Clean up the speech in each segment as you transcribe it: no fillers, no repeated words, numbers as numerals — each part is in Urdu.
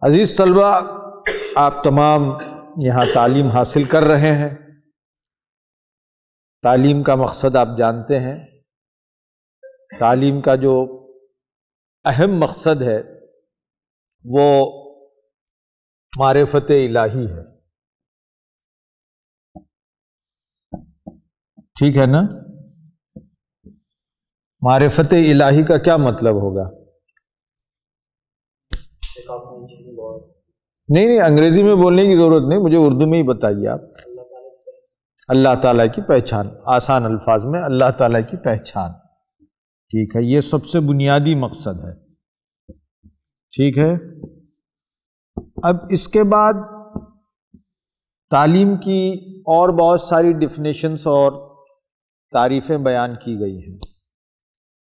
عزیز طلبہ، آپ تمام یہاں تعلیم حاصل کر رہے ہیں۔ تعلیم کا مقصد آپ جانتے ہیں۔ تعلیم کا جو اہم مقصد ہے وہ معرفت الہی ہے، ٹھیک ہے نا؟ معرفت الہی کا کیا مطلب ہوگا؟ نہیں، انگریزی میں بولنے کی ضرورت نہیں، مجھے اردو میں ہی بتائیے آپ۔ اللہ تعالیٰ کی پہچان، آسان الفاظ میں اللہ تعالیٰ کی پہچان، ٹھیک ہے؟ یہ سب سے بنیادی مقصد ہے، ٹھیک ہے؟ اب اس کے بعد تعلیم کی اور بہت ساری ڈیفینیشنز اور تعریفیں بیان کی گئی ہیں۔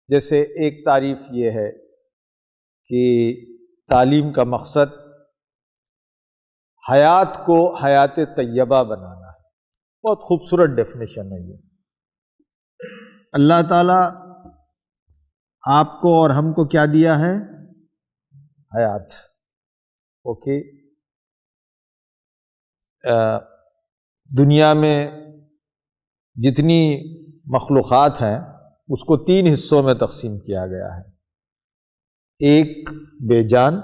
جیسے ایک تعریف یہ ہے کہ تعلیم کا مقصد حیات کو حیات طیبہ بنانا ہے۔ بہت خوبصورت ڈیفینیشن ہے یہ۔ اللہ تعالیٰ آپ کو اور ہم کو کیا دیا ہے؟ حیات، اوکے؟ دنیا میں جتنی مخلوقات ہیں اس کو 3 حصوں میں تقسیم کیا گیا ہے۔ ایک بے جان،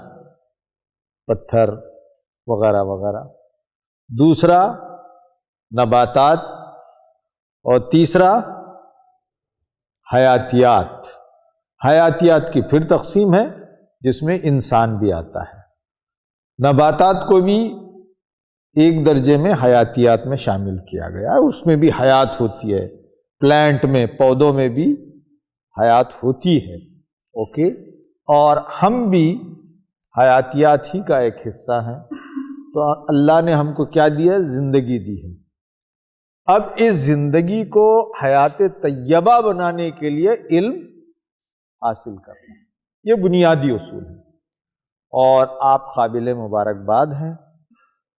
پتھر وغیرہ وغیرہ، دوسرا نباتات، اور تیسرا حیاتیات۔ حیاتیات کی پھر تقسیم ہے جس میں انسان بھی آتا ہے۔ نباتات کو بھی ایک درجے میں حیاتیات میں شامل کیا گیا ہے، اس میں بھی حیات ہوتی ہے، پلانٹ میں، پودوں میں بھی حیات ہوتی ہے، اوکے؟ اور ہم بھی حیاتیات ہی کا ایک حصہ ہیں۔ تو اللہ نے ہم کو کیا دیا؟ زندگی دی ہے۔ اب اس زندگی کو حیات طیبہ بنانے کے لیے علم حاصل کرنا، یہ بنیادی اصول ہے۔ اور آپ قابل مبارکباد ہیں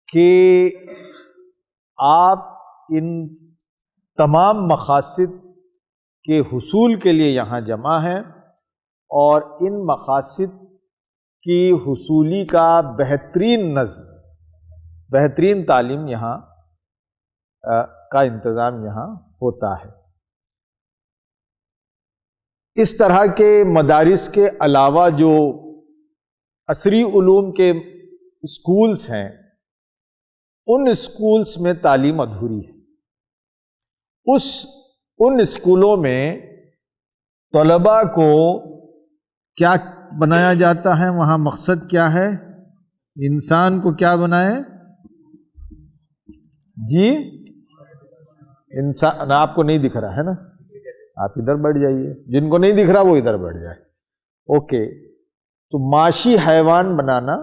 کہ آپ ان تمام مقاصد کے حصول کے لیے یہاں جمع ہیں، اور ان مقاصد کی حصولی کا بہترین نظم، بہترین تعلیم یہاں کا انتظام یہاں ہوتا ہے۔ اس طرح کے مدارس کے علاوہ جو عصری علوم کے اسکولز ہیں، ان اسکولز میں تعلیم ادھوری ہے۔ ان اسکولوں میں طلباء کو کیا بنایا جاتا ہے؟ وہاں مقصد کیا ہے؟ انسان کو کیا بنائے؟ جی، انسان آپ کو نہیں دکھ رہا ہے نا، آپ ادھر بیٹھ جائیے، جن کو نہیں دکھ رہا وہ ادھر بیٹھ جائے، اوکے؟ تو معاشی حیوان بنانا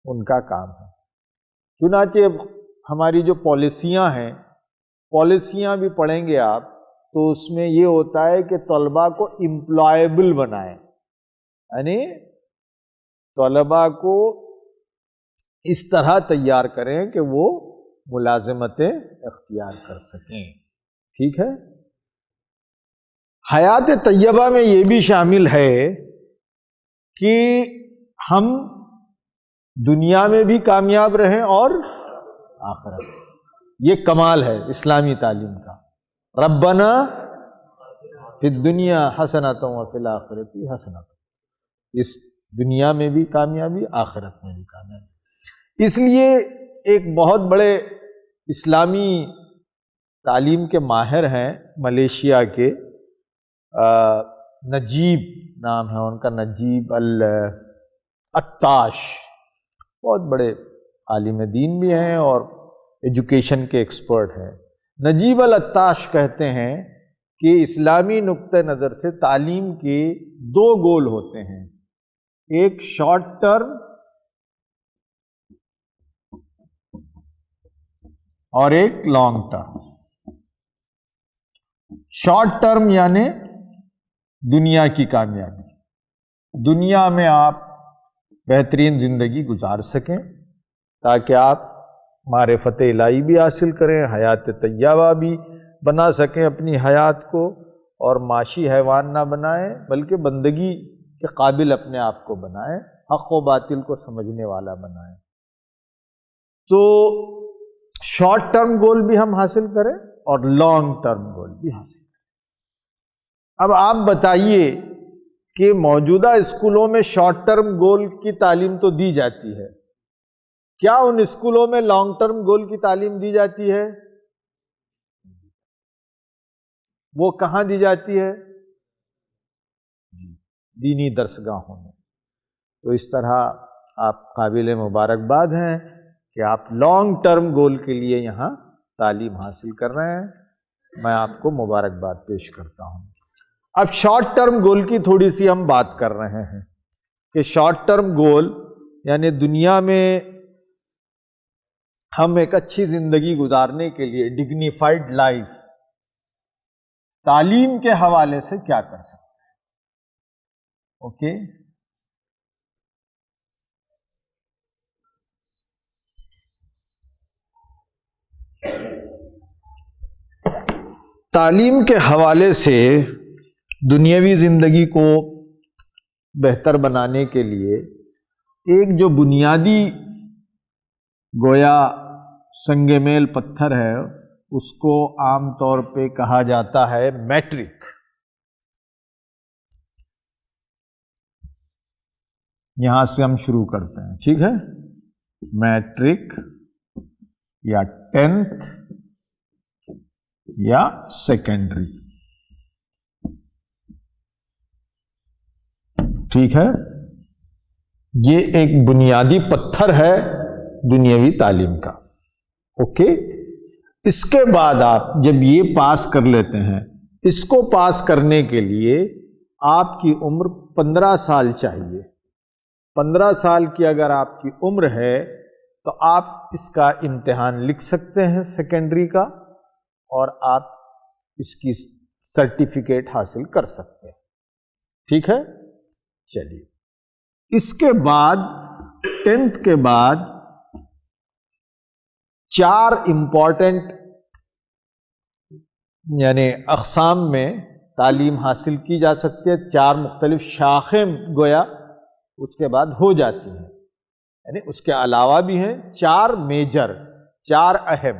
ان کا کام ہے۔ چنانچہ ہماری جو پالیسیاں ہیں، پالیسیاں بھی پڑھیں گے آپ تو اس میں یہ ہوتا ہے کہ طلباء کو امپلائیبل بنائیں، یعنی طلباء کو اس طرح تیار کریں کہ وہ ملازمتیں اختیار کر سکیں، ٹھیک ہے؟ حیات طیبہ میں یہ بھی شامل ہے کہ ہم دنیا میں بھی کامیاب رہیں اور آخرت۔ یہ کمال ہے اسلامی تعلیم کا۔ ربنا فی الدنیا حسنۃ وفی الآخرۃ حسنۃ، اس دنیا میں بھی کامیابی، آخرت میں بھی کامیابی۔ اس لیے ایک بہت بڑے اسلامی تعلیم کے ماہر ہیں ملیشیا کے، نجیب نام ہے ان کا، نجیب العطاش، بہت بڑے عالم دین بھی ہیں اور ایجوکیشن کے ایکسپرٹ ہیں۔ نجیب العطاش کہتے ہیں کہ اسلامی نقطہ نظر سے تعلیم کے 2 گول ہوتے ہیں، ایک شارٹ ٹرم اور ایک لانگ ٹرم۔ شارٹ ٹرم یعنی دنیا کی کامیابی، دنیا میں آپ بہترین زندگی گزار سکیں تاکہ آپ معرفت الہی بھی حاصل کریں، حیات طیبہ بھی بنا سکیں اپنی حیات کو، اور معاشی حیوان نہ بنائیں بلکہ بندگی کے قابل اپنے آپ کو بنائیں۔ حق و باطل کو سمجھنے والا بنائے. تو شارٹ ٹرم گول بھی ہم حاصل کریں اور لانگ ٹرم گول بھی حاصل کریں. اب آپ بتائیے کہ موجودہ اسکولوں میں شارٹ ٹرم گول کی تعلیم تو دی جاتی ہے، کیا ان اسکولوں میں لانگ ٹرم گول کی تعلیم دی جاتی ہے؟ وہ کہاں دی جاتی ہے؟ دینی درسگاہوں میں. تو اس طرح آپ قابل مبارکباد ہیں کہ آپ لانگ ٹرم گول کے لیے یہاں تعلیم حاصل کر رہے ہیں. میں آپ کو مبارکباد پیش کرتا ہوں. اب شارٹ ٹرم گول کی تھوڑی سی ہم بات کر رہے ہیں کہ شارٹ ٹرم گول یعنی دنیا میں ہم ایک اچھی زندگی گزارنے کے لیے ڈگنیفائڈ لائف تعلیم کے حوالے سے کیا کر سکتے ہیں. اوکے. تعلیم کے حوالے سے دنیاوی زندگی کو بہتر بنانے کے لیے ایک جو بنیادی گویا سنگ میل پتھر ہے اس کو عام طور پہ کہا جاتا ہے میٹرک. یہاں سے ہم شروع کرتے ہیں، ٹھیک ہے. میٹرک یا 10th یا سیکنڈری، ٹھیک ہے. یہ ایک بنیادی پتھر ہے دنیاوی تعلیم کا. اوکے. اس کے بعد آپ جب یہ پاس کر لیتے ہیں، اس کو پاس کرنے کے لیے آپ کی عمر 15 سال چاہیے. 15 سال کی اگر آپ کی عمر ہے تو آپ اس کا امتحان لکھ سکتے ہیں سیکنڈری کا، اور آپ اس کی سرٹیفکیٹ حاصل کر سکتے ہیں. ٹھیک ہے. چلیے، اس کے بعد 10th کے بعد 4 امپورٹنٹ یعنی اقسام میں تعلیم حاصل کی جا سکتی ہے. 4 مختلف شاخیں گویا اس کے بعد ہو جاتی ہیں، یعنی اس کے علاوہ بھی ہیں 4 میجر، 4 اہم.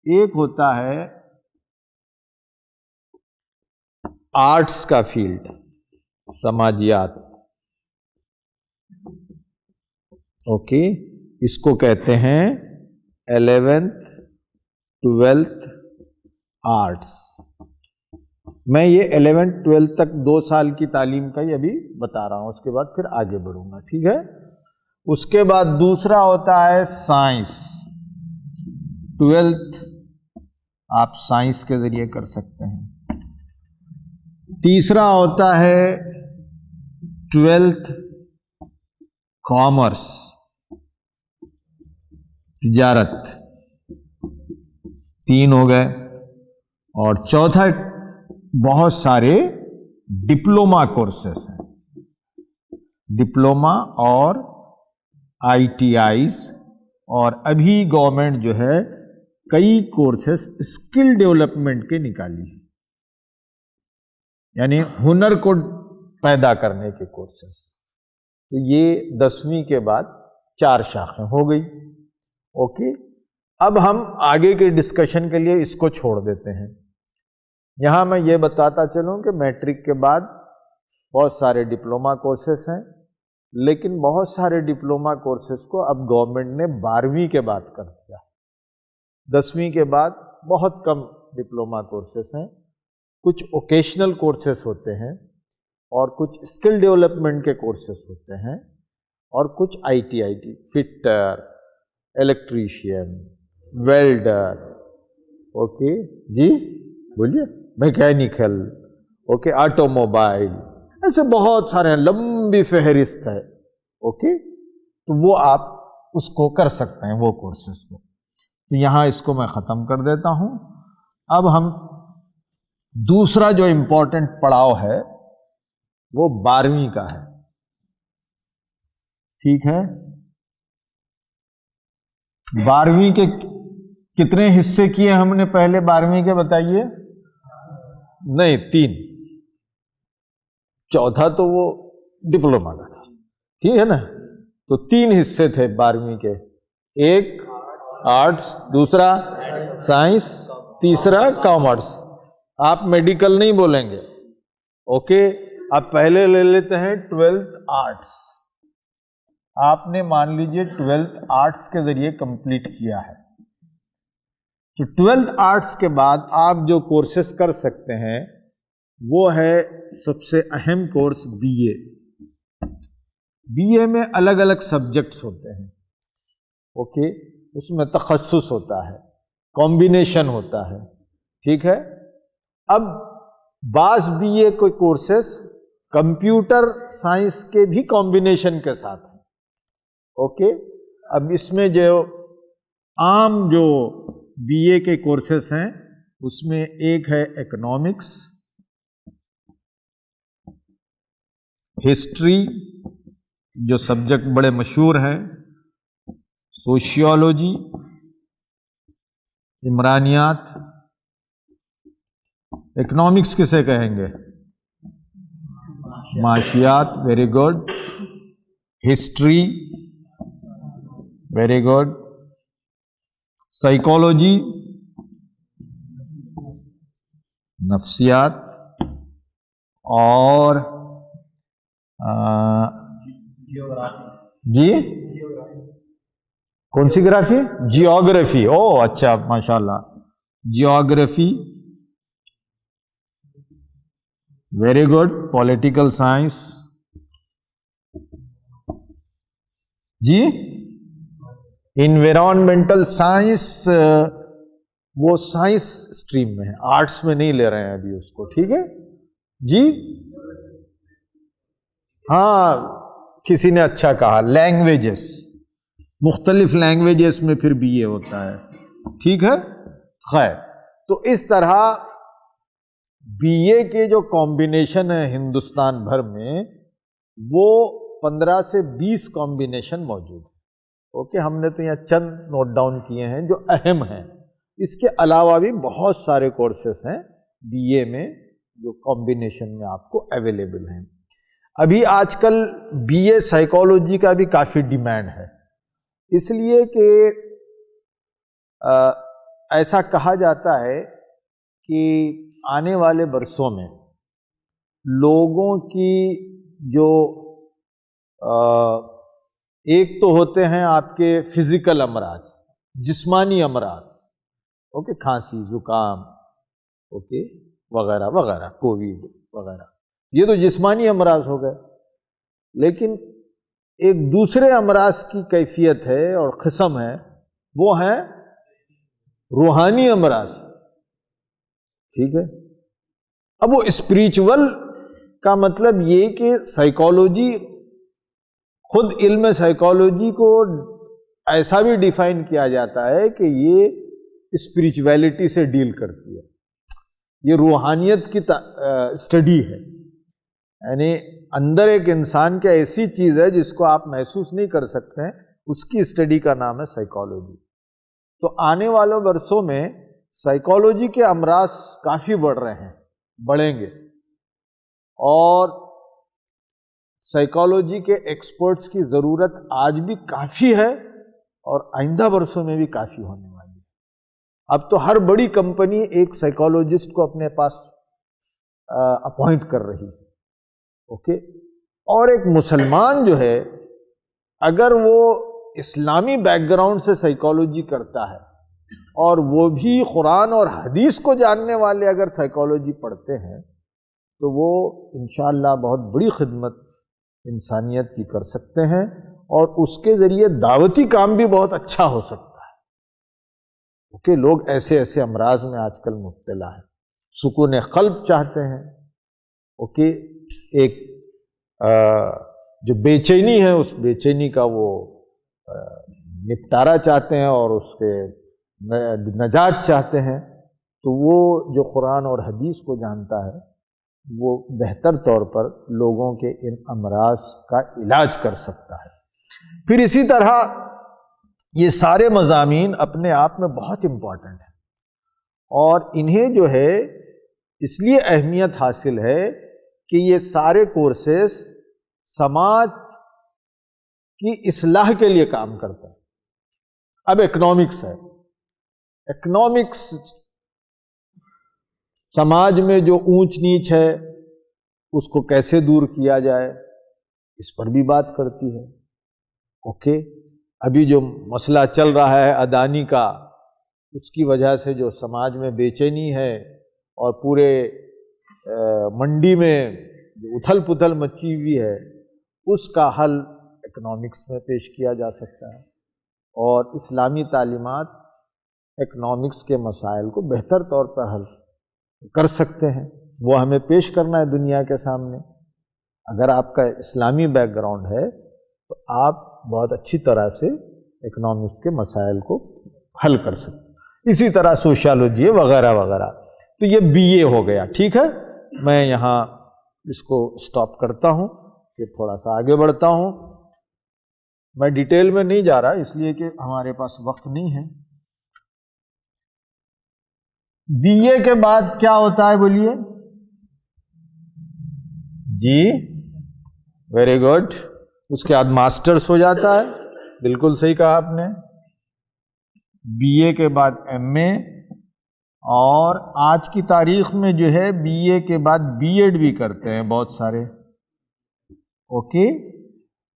ایک ہوتا ہے آرٹس کا فیلڈ، سماجیات. اوکے. اس کو کہتے ہیں 11th 12th آرٹس. میں یہ 11th 12th تک 2 سال کی تعلیم کا ہی ابھی بتا رہا ہوں، اس کے بعد پھر آگے بڑھوں گا. ٹھیک ہے. اس کے بعد دوسرا ہوتا ہے سائنس. 12th آپ سائنس کے ذریعے کر سکتے ہیں. تیسرا ہوتا ہے 12th کامرس، تجارت. 3 ہو گئے. اور چوتھا بہت سارے ڈپلوما کورسز ہیں، ڈپلوما اور آئی ٹی آئیز. اور ابھی گورنمنٹ جو ہے کئی کورسز اسکل ڈیولپمنٹ کے نکالی ہیں، یعنی ہنر کو پیدا کرنے کے کورسز. تو یہ 10ویں کے بعد 4 شاخیں ہو گئی. اوکے. اب ہم آگے کے ڈسکشن کے لیے اس کو چھوڑ دیتے ہیں. یہاں میں یہ بتاتا چلوں کہ میٹرک کے بعد بہت سارے ڈپلوما کورسز ہیں، لیکن بہت سارے ڈپلوما کورسز کو اب گورنمنٹ نے 12ویں کے بعد کر دیا. 10ویں کے بعد بہت کم ڈپلوما کورسز ہیں. کچھ اوکیشنل کورسز ہوتے ہیں اور کچھ اسکل ڈیولپمنٹ کے کورسز ہوتے ہیں، اور کچھ I T fitter, electrician, welder. Okay جی بولیے. میکینیکل. اوکے. Automobile. ایسے بہت سارے ہیں، لمبی فہرست ہے. اوکے. تو وہ آپ اس کو کر سکتے ہیں، وہ کورسز کو. تو یہاں اس کو میں ختم کر دیتا ہوں. اب ہم دوسرا جو امپورٹنٹ پڑاؤ ہے وہ 12ویں کا ہے. ٹھیک ہے. 12ویں کے کتنے حصے کیے ہم نے پہلے 12ویں کے بتائیے؟ نہیں، 3. چوتھا تو وہ ڈپلوما کا تھا. ٹھیک ہے نا. تو 3 حصے تھے 12ویں کے، ایک آرٹس، دوسرا سائنس، تیسرا کامرس. آپ میڈیکل نہیں بولیں گے. اوکے. اب پہلے لے لیتے ہیں 12th آرٹس. آپ نے مان لیجئے 12th آرٹس کے ذریعے کمپلیٹ کیا ہے. تو 12th آرٹس کے بعد آپ جو کورسز کر سکتے ہیں وہ ہے سب سے اہم کورس بی اے. بی اے میں الگ الگ سبجیکٹس ہوتے ہیں. اوکے. اس میں تخصص ہوتا ہے، کمبینیشن ہوتا ہے. ٹھیک ہے. اب بعض بی اے کے کورسز کمپیوٹر سائنس کے بھی کمبینیشن کے ساتھ ہیں. اوکے. اب اس میں جو عام جو بی اے کے کورسز ہیں اس میں ایک ہے اکنامکس، ہسٹری جو سبجیکٹ بڑے مشہور ہیں، سوشیولوجی، عمرانیات. اکنامکس کسے کہیں گے؟ معاشیات. Very good. History. Very good. Psychology, نفسیات. اور جی کون سی گرافی؟ جیوگرافی. او اچھا، ماشاء اللہ. Geography. Very good. Political science. جی انوائرمنٹل سائنس، وہ سائنس اسٹریم میں ہے، آرٹس میں نہیں لے رہے ہیں ابھی اس کو. ٹھیک ہے جی. ہاں کسی نے اچھا کہا، لینگویجز، مختلف لینگویجز میں پھر بی اے ہوتا ہے. ٹھیک ہے. خیر، تو اس طرح بی اے کے جو کمبینیشن ہے ہندوستان بھر میں وہ 15 سے 20 کمبینیشن موجود ہے. اوکے. ہم نے تو یہاں چند نوٹ ڈاؤن کیے ہیں جو اہم ہیں. اس کے علاوہ بھی بہت سارے کورسز ہیں بی اے میں جو کمبینیشن میں آپ کو اویلیبل ہیں. ابھی آج کل بی اے سائیکالوجی کا بھی کافی ڈیمانڈ ہے، اس لیے کہ ایسا کہا جاتا ہے کہ آنے والے برسوں میں لوگوں کی جو ایک تو ہوتے ہیں آپ کے فزیکل امراض، جسمانی امراض. اوکے. کھانسی، زکام، اوکے، وغیرہ وغیرہ، کووڈ وغیرہ، یہ تو جسمانی امراض ہو گئے. لیکن ایک دوسرے امراض کی کیفیت ہے اور قسم ہے، وہ ہے روحانی امراض. ٹھیک ہے. اب وہ اسپریچول کا مطلب یہ کہ سائیکالوجی، خود علم سائیکالوجی کو ایسا بھی ڈیفائن کیا جاتا ہے کہ یہ اسپریچویلٹی سے ڈیل کرتی ہے، یہ روحانیت کی اسٹڈی ہے. یعنی اندر ایک انسان کی ایسی چیز ہے جس کو آپ محسوس نہیں کر سکتے ہیں، اس کی اسٹڈی کا نام ہے سائیکالوجی. تو آنے والے برسوں میں سائیکالوجی کے امراض کافی بڑھ رہے ہیں، بڑھیں گے، اور سائیکالوجی کے ایکسپرٹس کی ضرورت آج بھی کافی ہے اور آئندہ برسوں میں بھی کافی ہونے والی ہے. اب تو ہر بڑی کمپنی ایک سائیکالوجسٹ کو اپنے پاس اپوائنٹ کر رہی ہے. اوکے. اور ایک مسلمان جو ہے اگر وہ اسلامی بیک گراؤنڈ سے سائیکالوجی کرتا ہے اور وہ بھی قرآن اور حدیث کو جاننے والے اگر سائیکالوجی پڑھتے ہیں تو وہ انشاءاللہ بہت بڑی خدمت انسانیت کی کر سکتے ہیں، اور اس کے ذریعے دعوتی کام بھی بہت اچھا ہو سکتا ہے. اوکے. لوگ ایسے ایسے امراض میں آج کل مبتلا ہیں، سکون قلب چاہتے ہیں. اوکے. ایک جو بے چینی ہے اس بے چینی کا وہ نپٹارا چاہتے ہیں اور اس کے نجات چاہتے ہیں. تو وہ جو قرآن اور حدیث کو جانتا ہے وہ بہتر طور پر لوگوں کے ان امراض کا علاج کر سکتا ہے. پھر اسی طرح یہ سارے مضامین اپنے آپ میں بہت امپورٹنٹ ہیں، اور انہیں جو ہے اس لیے اہمیت حاصل ہے کہ یہ سارے کورسز سماج کی اصلاح کے لیے کام کرتا ہے۔ اب اکنامکس ہے، اکنامکس سماج میں جو اونچ نیچ ہے اس کو کیسے دور کیا جائے اس پر بھی بات کرتی ہے۔ اوکے، ابھی جو مسئلہ چل رہا ہے اڈانی کا، اس کی وجہ سے جو سماج میں بے چینی ہے اور پورے منڈی میں جو اتھل پتھل مچی ہوئی ہے، اس کا حل اکنامکس میں پیش کیا جا سکتا ہے، اور اسلامی تعلیمات اکنامکس کے مسائل کو بہتر طور پر حل کر سکتے ہیں۔ وہ ہمیں پیش کرنا ہے دنیا کے سامنے۔ اگر آپ کا اسلامی بیک گراؤنڈ ہے تو آپ بہت اچھی طرح سے اکنامکس کے مسائل کو حل کر سکتے ہیں۔ اسی طرح سوشالوجی وغیرہ وغیرہ۔ تو یہ بی اے ہو گیا، ٹھیک ہے۔ میں یہاں اس کو سٹاپ کرتا ہوں، پھر تھوڑا سا آگے بڑھتا ہوں۔ میں ڈیٹیل میں نہیں جا رہا اس لیے کہ ہمارے پاس وقت نہیں ہے۔ بی اے کے بعد کیا ہوتا ہے بولیے؟ جی ویری گڈ، اس کے بعد ماسٹرز ہو جاتا ہے، بالکل صحیح کہا آپ نے۔ بی اے کے بعد ایم اے، اور آج کی تاریخ میں جو ہے بی اے کے بعد بی ایڈ بھی کرتے ہیں بہت سارے، اوکے۔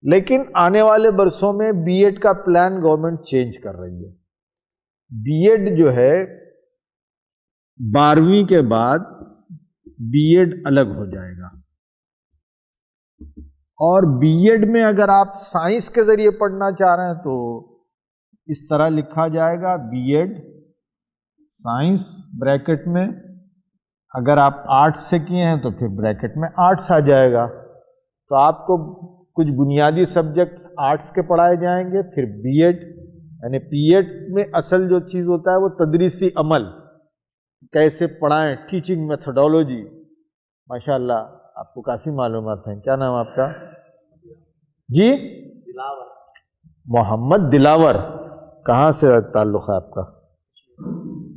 لیکن آنے والے برسوں میں بی ایڈ کا پلان گورنمنٹ چینج کر رہی ہے۔ بی ایڈ جو ہے 12ویں کے بعد بی ایڈ الگ ہو جائے گا، اور بی ایڈ میں اگر آپ سائنس کے ذریعے پڑھنا چاہ رہے ہیں تو اس طرح لکھا جائے گا بی ایڈ سائنس بریکٹ میں، اگر آپ آرٹس سے کیے ہیں تو پھر بریکٹ میں آرٹس آ جائے گا۔ تو آپ کو کچھ بنیادی سبجیکٹس آرٹس کے پڑھائے جائیں گے، پھر بی ایڈ یعنی پی ایڈ میں اصل جو چیز ہوتا ہے وہ تدریسی عمل، کیسے پڑھائیں، ٹیچنگ میتھڈولوجی۔ ماشاءاللہ آپ کو کافی معلومات ہیں۔ کیا نام آپ کا؟ جی دلاور محمد دلاور۔ کہاں سے تعلق ہے آپ کا؟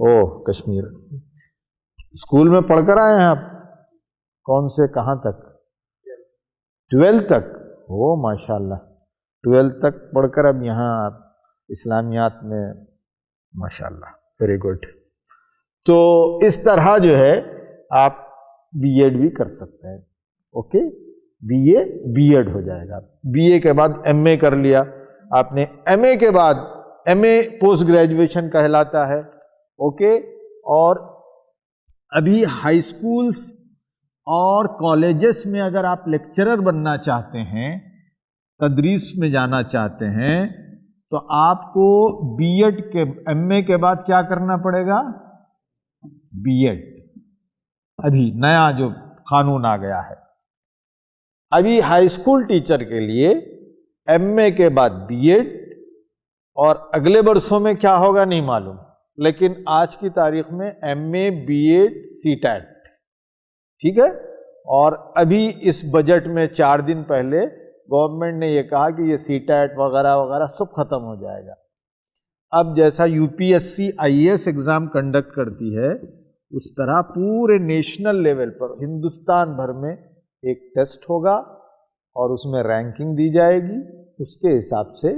اوہ کشمیر۔ اسکول میں پڑھ کر آئے ہیں آپ؟ کون سے کہاں تک؟ 12 تک؟ اوہ ماشاءاللہ، 12 تک پڑھ کر اب یہاں آپ اسلامیات میں، ماشاءاللہ ویری گڈ۔ تو اس طرح جو ہے آپ بی ایڈ بھی کر سکتے ہیں، okay. B A B Ed ہو جائے گا۔ بی اے کے بعد ایم اے کر لیا آپ نے، ایم اے کے بعد ایم اے پوسٹ گریجویشن کہلاتا ہے، اوکے۔ اور ابھی ہائی سکولز اور کالجز میں اگر آپ لیکچرر بننا چاہتے ہیں، تدریس میں جانا چاہتے ہیں، تو آپ کو بی ایڈ کے ایم اے کے بعد کیا کرنا پڑے گا؟ Be add. ابھی نیا جو قانون آ گیا ہے، ابھی ہائی اسکول ٹیچر کے لیے ایم اے کے بعد بی ایڈ، اور اگلے برسوں میں کیا ہوگا نہیں معلوم، لیکن آج کی تاریخ میں M A B Ed C TET, ٹھیک ہے۔ اور ابھی اس بجٹ میں 4 دن پہلے گورنمنٹ نے یہ کہا کہ یہ سی ٹیٹ وغیرہ وغیرہ سب ختم ہو جائے گا۔ اب جیسا U P S C I A S exam conduct کرتی ہے، اس طرح پورے نیشنل لیول پر ہندوستان بھر میں ایک ٹیسٹ ہوگا، اور اس میں رینکنگ دی جائے گی، اس کے حساب سے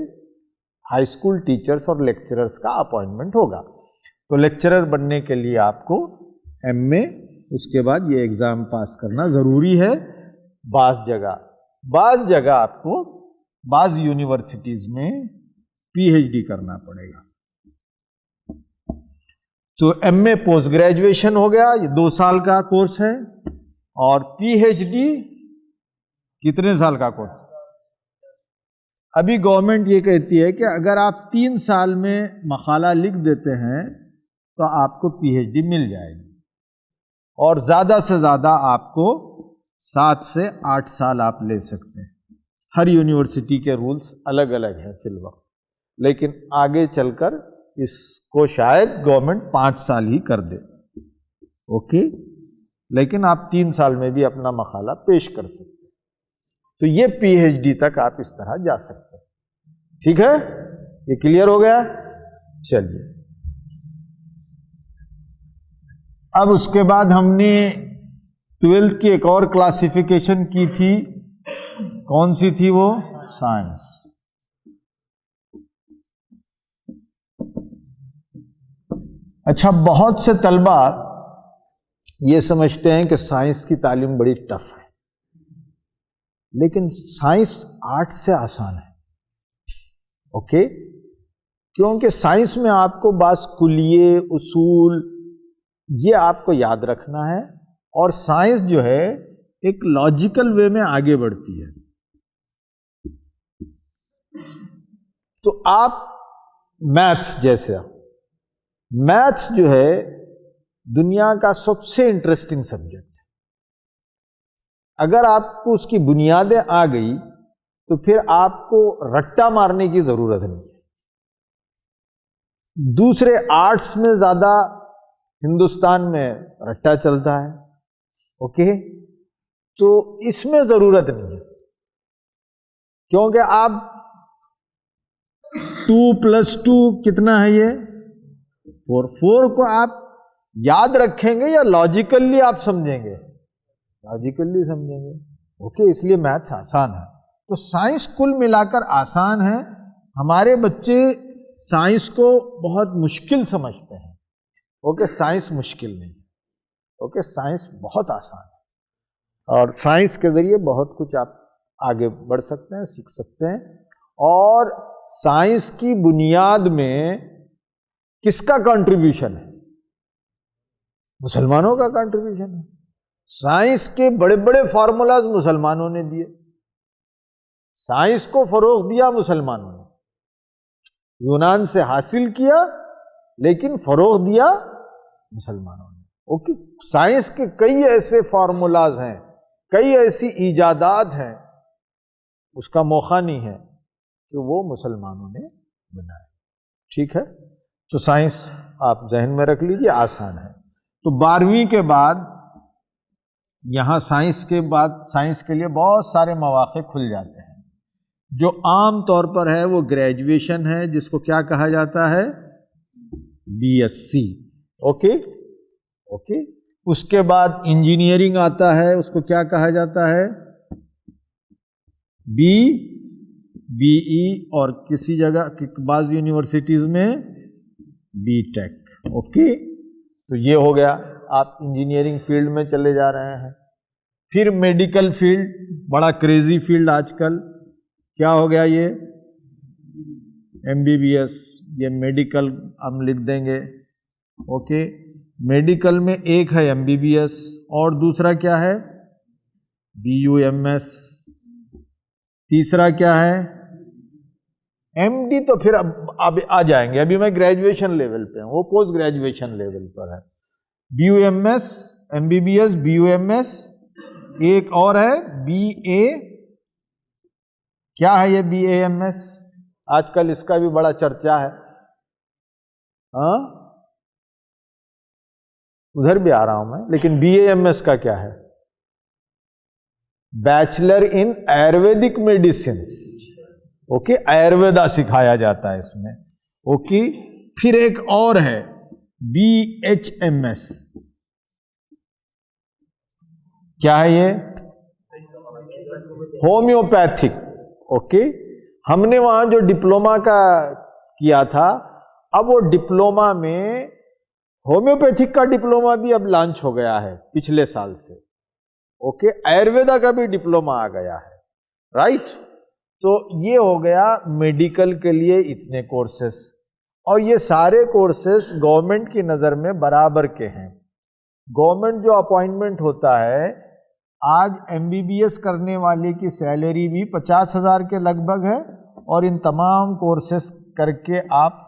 ہائی اسکول ٹیچرز اور لیکچررز کا اپوائنٹمنٹ ہوگا۔ تو لیکچرر بننے کے لیے آپ کو ایم اے، اس کے بعد یہ ایگزام پاس کرنا ضروری ہے۔ بعض جگہ آپ کو بعض یونیورسٹیز میں پی ایچ ڈی کرنا پڑے گا۔ تو ایم اے پوسٹ گریجویشن ہو گیا، یہ 2 سال کا کورس ہے، اور پی ایچ ڈی کتنے سال کا کورس؟ ابھی گورنمنٹ یہ کہتی ہے کہ اگر آپ 3 سال میں مقالہ لکھ دیتے ہیں تو آپ کو پی ایچ ڈی مل جائے گی، اور زیادہ سے زیادہ آپ کو 7 سے 8 سال آپ لے سکتے ہیں۔ ہر یونیورسٹی کے رولز الگ الگ ہیں فی الوقت، لیکن آگے چل کر اس کو شاید گورنمنٹ 5 سال ہی کر دے، اوکے۔ لیکن آپ 3 سال میں بھی اپنا مقالہ پیش کر سکتے ہیں۔ تو یہ پی ایچ ڈی تک آپ اس طرح جا سکتے ہیں، ٹھیک ہے؟ یہ کلیئر ہو گیا؟ چلیے، اب اس کے بعد ہم نے 12th کی ایک اور کلاسیفیکیشن کی تھی، کون سی تھی وہ؟ سائنس۔ اچھا، بہت سے طلبہ یہ سمجھتے ہیں کہ سائنس کی تعلیم بڑی ٹف ہے، لیکن سائنس آرٹ سے آسان ہے. اوکے، کیونکہ سائنس میں آپ کو بعض کلیے اصول یہ آپ کو یاد رکھنا ہے، اور سائنس جو ہے ایک لاجیکل وے میں آگے بڑھتی ہے. تو آپ میتھس جیسے، میتھس جو ہے دنیا کا سب سے انٹرسٹنگ سبجیکٹ ہے. اگر آپ کو اس کی بنیادیں آ گئی تو پھر آپ کو رٹا مارنے کی ضرورت نہیں ہے. دوسرے آرٹس میں زیادہ ہندوستان میں رٹا چلتا ہے. اوکے، تو اس میں ضرورت نہیں ہے، کیونکہ آپ 2+2 کتنا ہے؟ یہ 4 کو آپ یاد رکھیں گے یا لاجیکلی آپ سمجھیں گے؟ لاجیکلی سمجھیں گے. اوکے، اس لیے میتھس آسان ہے. تو سائنس کل ملا کر آسان ہے. ہمارے بچے سائنس کو بہت مشکل سمجھتے ہیں. اوکے، سائنس مشکل نہیں. اوکے، سائنس بہت آسان ہے، اور سائنس کے ذریعے بہت کچھ آپ آگے بڑھ سکتے ہیں، سیکھ سکتے ہیں. اور سائنس کی بنیاد میں کس کا کنٹریبیوشن ہے؟ مسلمانوں کا کنٹریبیوشن ہے. سائنس کے بڑے بڑے فارمولاز مسلمانوں نے دیے. سائنس کو فروغ دیا مسلمانوں نے، یونان سے حاصل کیا لیکن فروغ دیا مسلمانوں نے. اوکے، سائنس کے کئی ایسے فارمولاز ہیں، کئی ایسی ایجادات ہیں، اس کا موقع نہیں ہے کہ وہ مسلمانوں نے بنائے. ٹھیک ہے، تو سائنس آپ ذہن میں رکھ لیجیے آسان ہے. تو 12ویں کے بعد یہاں سائنس کے بعد سائنس کے لیے بہت سارے مواقع کھل جاتے ہیں. جو عام طور پر ہے وہ گریجویشن ہے، جس کو کیا کہا جاتا ہے؟ BSc. اوکے اوکے، اس کے بعد انجینئرنگ آتا ہے، اس کو کیا کہا جاتا ہے؟ BE، اور کسی جگہ بعض یونیورسٹیز میں BTech. اوکے، تو یہ ہو گیا، آپ انجینئرنگ فیلڈ میں چلے جا رہے ہیں. پھر میڈیکل فیلڈ، بڑا کریزی فیلڈ آج کل، کیا ہو گیا یہ؟ MBBS. یہ میڈیکل ہم لکھ دیں گے. اوکے، میڈیکل میں ایک ہے MBBS اور دوسرا کیا ہے؟ BUMS. تیسرا کیا ہے؟ MD. تو پھر اب آ جائیں گے، ابھی میں گریجویشن لیول پہ ہوں، وہ پوسٹ گریجویشن لیول پر ہے. BUMS، MBBS، BUMS. ایک اور ہے BA. کیا ہے یہ BAMS؟ آج کل اس کا بھی بڑا چرچا ہے. ہاں، ادھر بھی آ رہا ہوں میں، لیکن BAMS کا کیا ہے؟ بیچلر ان آیورویدک میڈیسنس. اوکے، آیورویدا سکھایا جاتا ہے اس میں. اوکے، پھر ایک اور ہے BHMS. کیا ہے یہ؟ ہومیوپیتھک. اوکے، ہم نے وہاں جو ڈپلوما کا کیا تھا، اب وہ ڈپلوما میں ہومیوپیتھک کا ڈپلوما بھی اب لانچ ہو گیا ہے پچھلے سال سے. اوکے، آیورویدا کا بھی ڈپلوما آ گیا ہے. رائٹ، تو یہ ہو گیا میڈیکل کے لیے اتنے کورسز، اور یہ سارے کورسز گورنمنٹ کی نظر میں برابر کے ہیں. گورنمنٹ جو اپوائنٹمنٹ ہوتا ہے، آج MBBS کرنے والے کی سیلری بھی 50,000 کے لگ بھگ ہے، اور ان تمام کورسز کر کے آپ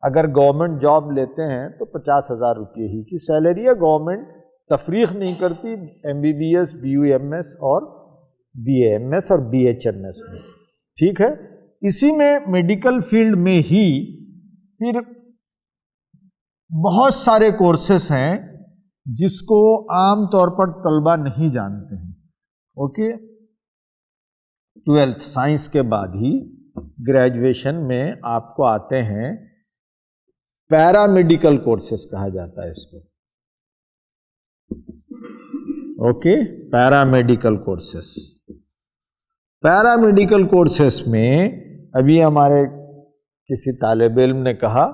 اگر گورنمنٹ جاب لیتے ہیں تو 50,000 روپے ہی کی سیلری ہے. گورنمنٹ تفریق نہیں کرتی MBBS، BUMS اور BAMS اور BHMS میں. ٹھیک ہے، اسی میں میڈیکل فیلڈ میں ہی پھر بہت سارے کورسز ہیں جس کو عام طور پر طلبہ نہیں جانتے ہیں. اوکے، 12th سائنس کے بعد ہی گریجویشن میں آپ کو آتے ہیں پیرا میڈیکل کورسز کہا جاتا ہے اس کو. اوکے، پیرا میڈیکل کورسز. پیرا میڈیکل کورسز میں ابھی ہمارے کسی طالب علم نے کہا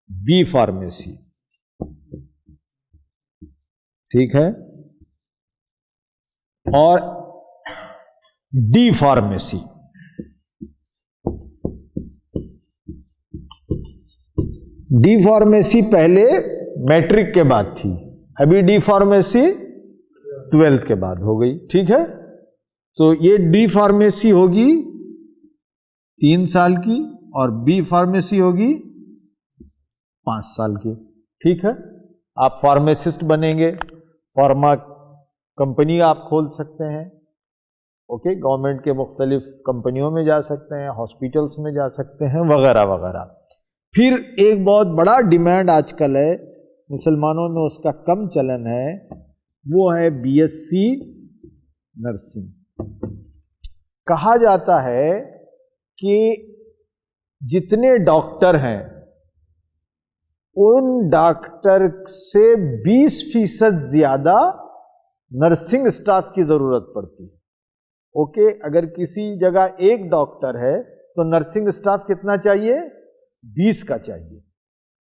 B فارمیسی. ٹھیک ہے. اور ڈی فارمیسی. ڈی فارمیسی پہلے میٹرک کے بعد تھی، ابھی ڈی فارمیسی 12 کے بعد ہو گئی. ٹھیک ہے. تو یہ ڈی فارمیسی ہوگی 3 سال کی اور بی فارمیسی ہوگی 5 سال کی. ٹھیک ہے. آپ فارمیسسٹ بنیں گے، فارما کمپنی آپ کھول سکتے ہیں. اوکے. گورنمنٹ کے مختلف کمپنیوں میں جا سکتے ہیں، ہاسپٹلس میں جا سکتے ہیں، وغیرہ وغیرہ. پھر ایک بہت بڑا ڈیمانڈ آج کل ہے، مسلمانوں میں اس کا کم چلن ہے، وہ ہے بی ایس سی نرسنگ. کہا جاتا ہے کہ جتنے ڈاکٹر ہیں ان ڈاکٹر سے 20% زیادہ نرسنگ اسٹاف کی ضرورت پڑتی ہے. اوکے. اگر کسی جگہ ایک ڈاکٹر ہے تو نرسنگ اسٹاف کتنا چاہیے؟ 20 کا چاہیے.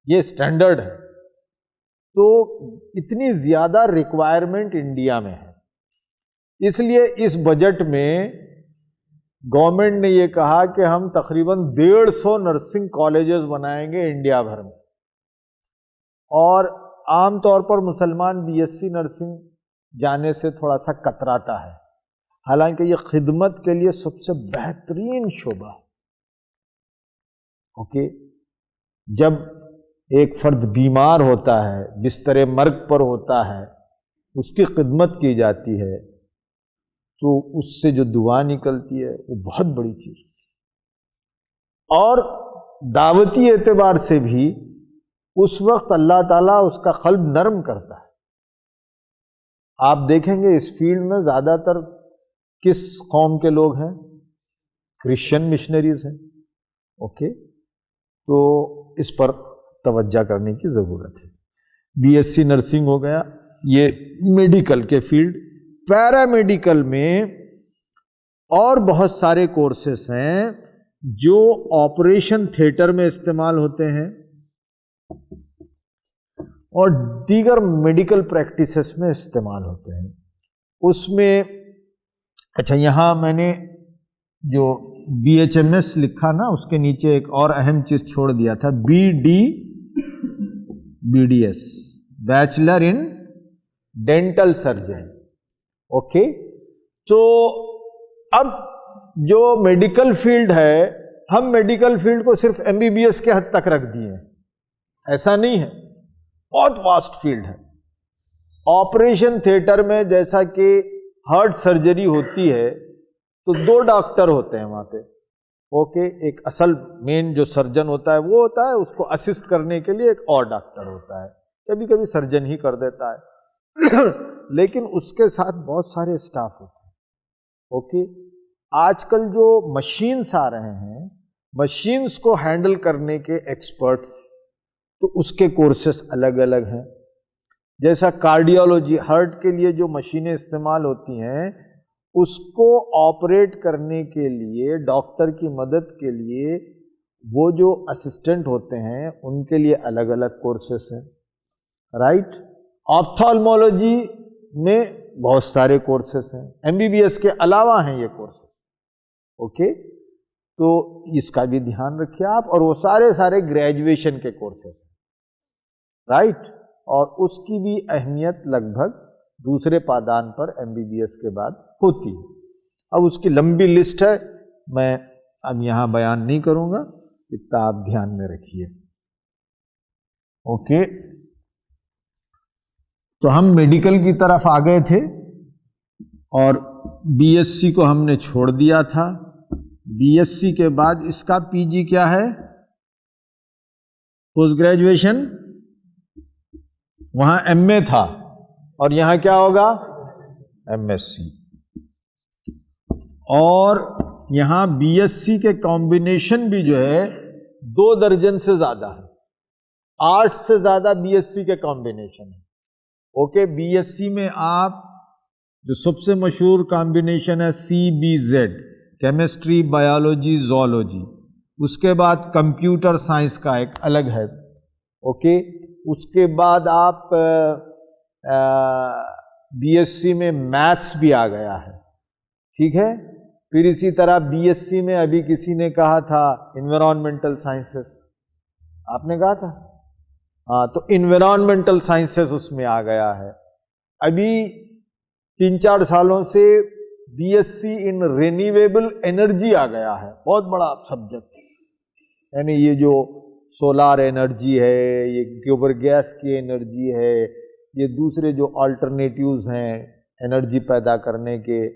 یہ اسٹینڈرڈ ہے. تو اتنی زیادہ ریکوائرمنٹ انڈیا میں ہے. اس لیے اس بجٹ میں گورنمنٹ نے یہ کہا کہ ہم تقریباً 150 نرسنگ کالجز بنائیں گے انڈیا بھر میں. اور عام طور پر مسلمان بی ایس سی نرسنگ جانے سے تھوڑا سا کتراتا ہے، حالانکہ یہ خدمت کے لیے سب سے بہترین شعبہ ہے. اوکے. جب ایک فرد بیمار ہوتا ہے، بستر مرگ پر ہوتا ہے، اس کی خدمت کی جاتی ہے تو اس سے جو دعا نکلتی ہے وہ بہت بڑی چیز ہے. اور دعوتی اعتبار سے بھی اس وقت اللہ تعالیٰ اس کا قلب نرم کرتا ہے. آپ دیکھیں گے اس فیلڈ میں زیادہ تر کس قوم کے لوگ ہیں؟ کرسچن مشنریز ہیں. اوکے. تو اس پر توجہ کرنے کی ضرورت ہے. بی ایس سی نرسنگ ہو گیا، یہ میڈیکل کے فیلڈ. پیرا میڈیکل میں اور بہت سارے کورسز ہیں جو آپریشن تھیٹر میں استعمال ہوتے ہیں اور دیگر میڈیکل پریکٹسز میں استعمال ہوتے ہیں. اس میں اچھا، یہاں میں نے جو بی ایچ ایم ایس لکھا نا، اس کے نیچے ایک اور اہم چیز چھوڑ دیا تھا، بی ڈی ایس، بیچلر ان ڈینٹل سرجن. اوکے. تو اب جو میڈیکل فیلڈ ہے، ہم میڈیکل فیلڈ کو صرف ایم بی بی ایس کے حد تک رکھ دیے ہیں. ایسا نہیں ہے، بہت واسٹ فیلڈ ہے. آپریشن تھیٹر میں جیسا کہ ہارٹ سرجری ہوتی ہے تو 2 ڈاکٹر ہوتے ہیں وہاں پہ. اوکے. ایک اصل مین جو سرجن ہوتا ہے وہ ہوتا ہے، اس کو اسسٹ کرنے کے لیے ایک اور ڈاکٹر ہوتا ہے، کبھی کبھی سرجن ہی کر دیتا ہے لیکن اس کے ساتھ بہت سارے اسٹاف ہوتے ہیں. اوکے. آج کل جو مشینز آ رہے ہیں، مشینز کو ہینڈل کرنے کے ایکسپرٹس، تو اس کے کورسز الگ الگ ہیں. جیسا کارڈیالوجی، ہارٹ کے لیے جو مشینیں استعمال ہوتی ہیں، اس کو آپریٹ کرنے کے لیے ڈاکٹر کی مدد کے لیے وہ جو اسسٹنٹ ہوتے ہیں ان کے لیے الگ الگ کورسز ہیں. رائٹ. آپتھالمولوجی میں بہت سارے کورسز ہیں، ایم بی بی ایس کے علاوہ ہیں یہ کورسز. اوکے. تو اس کا بھی دھیان رکھیے آپ. اور وہ سارے گریجویشن کے کورسز ہیں. رائٹ. اور اس کی بھی اہمیت لگ بھگ دوسرے پادان پر ایم بی بی ایس کے بعد ہوتی ہے. اب اس کی لمبی لسٹ ہے، میں اب یہاں بیان نہیں کروں گا، اتنا آپ دھیان میں رکھیے. اوکے. تو ہم میڈیکل کی طرف آ گئے تھے اور بی ایس سی کو ہم نے چھوڑ دیا تھا. بی ایس سی کے بعد اس کا پی جی کیا ہے؟ Post graduation. وہاں ایم اے تھا اور یہاں کیا ہوگا؟ M S C. اور یہاں بی ایس سی کے کمبینیشن بھی جو ہے 2 درجن سے زیادہ ہے، 8 سے زیادہ بی ایس سی کے کمبینیشن ہے. اوکے. بی ایس سی میں آپ جو سب سے مشہور کمبینیشن ہے C B Z, chemistry, biology, zoology. اس کے بعد کمپیوٹر سائنس کا ایک الگ ہے. اوکے. اس کے بعد آپ بی ایس سی میں میتھس بھی آ گیا ہے، ٹھیک ہے. پھر اسی طرح بی ایس سی میں ابھی کسی نے کہا تھا انوائرمنٹل سائنسز، آپ نے کہا تھا، ہاں، تو انوائرمنٹل سائنسز اس میں آ گیا ہے. ابھی 3-4 سالوں سے be S C in renewable energy آ گیا ہے، بہت بڑا سبجیکٹ، یعنی یہ جو سولار انرجی ہے، یہ گوبر گیس کی انرجی ہے، یہ دوسرے جو آلٹرنیٹیوز ہیں انرجی پیدا کرنے کے،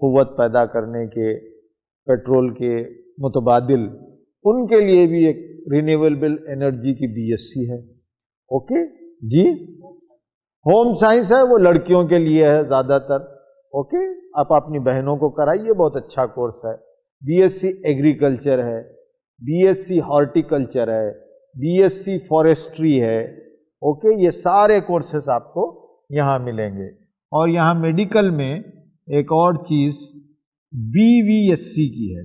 قوت پیدا کرنے کے، پیٹرول کے متبادل، ان کے لیے بھی ایک رینیویبل انرجی کی بی ایس سی ہے. اوکے جی. ہوم سائنس ہے وہ لڑکیوں کے لیے ہے زیادہ تر. اوکے، آپ اپنی بہنوں کو کرائیے، بہت اچھا کورس ہے. بی ایس سی ایگریکلچر ہے، بی ایس سی ہارٹیکلچر ہے، بی ایس سی فارسٹری ہے. اوکے، یہ سارے کورسز آپ کو یہاں ملیں گے. اور یہاں میڈیکل میں ایک اور چیز بی وی ایس سی کی ہے.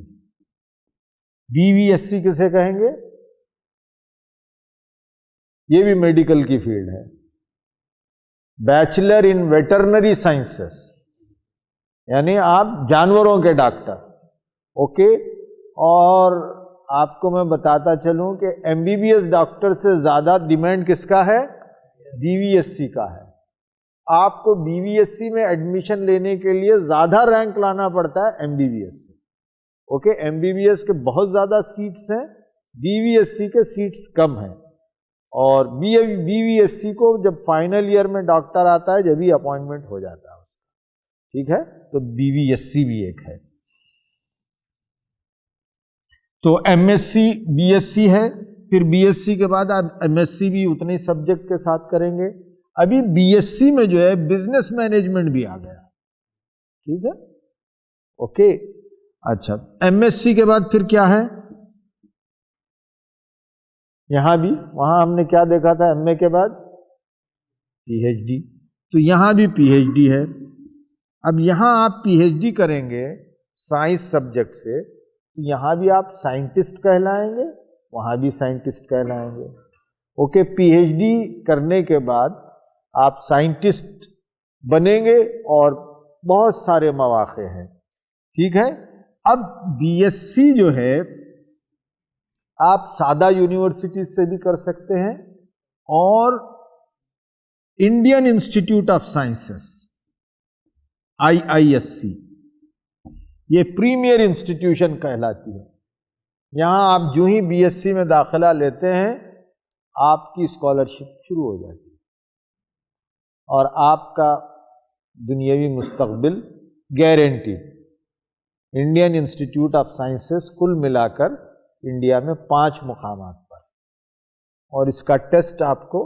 بی وی ایس سی کسے کہیں گے؟ یہ بھی میڈیکل کی فیلڈ ہے، بیچلر ان ویٹرنری سائنسز، یعنی آپ جانوروں کے ڈاکٹر. اوکے، اور آپ کو میں بتاتا چلوں کہ M B B S doctor سے زیادہ ڈیمانڈ کس کا ہے؟ بی وی ایس سی کا ہے. آپ کو بی وی ایس سی میں ایڈمیشن لینے کے لیے زیادہ رینک لانا پڑتا ہے ایم بی بی ایس سے. Okay, M B B S کے بہت زیادہ سیٹس ہیں، بی وی ایس سی کے سیٹس کم ہیں. اور بی وی ایس سی کو جب فائنل ایئر میں ڈاکٹر آتا ہے جب ہی اپوائنٹمنٹ ہو جاتا ہے اس کا، ٹھیک ہے. تو بی وی ایس سی بھی ایک ہے. تو M S C B S C ہے، پھر بی ایس سی کے بعد آپ ایم ایس سی بھی اتنے ہی سبجیکٹ کے ساتھ کریں گے. ابھی بی ایس سی میں جو ہے بزنس مینجمنٹ بھی آ گیا، ٹھیک ہے. اوکے، اچھا، ایم ایس سی کے بعد پھر کیا ہے؟ یہاں بھی، وہاں ہم نے کیا دیکھا تھا ایم اے کے بعد؟ P H D. تو یہاں بھی پی ایچ ڈی ہے. اب یہاں آپ پی ایچ ڈی کریں گے سائنس سبجیکٹ سے، تو یہاں بھی آپ سائنٹسٹ کہلائیں گے، وہاں بھی سائنٹسٹ کہلائیں گے. اوکے، پی ایچ ڈی کرنے کے بعد آپ سائنٹسٹ بنیں گے اور بہت سارے مواقع ہیں، ٹھیک ہے. اب بی ایس سی جو ہے آپ سادہ یونیورسٹیز سے بھی کر سکتے ہیں، اور Indian Institute of sciences IISc یہ پریمیئر انسٹیٹیوشن کہلاتی ہے. یہاں آپ جو ہی بی ایس سی میں داخلہ لیتے ہیں آپ کی اسکالرشپ شروع ہو جاتی ہے، اور آپ کا دنیاوی مستقبل guaranteed. Indian Institute of sciences کل ملا کر انڈیا میں 5 مقامات پر، اور اس کا ٹیسٹ آپ کو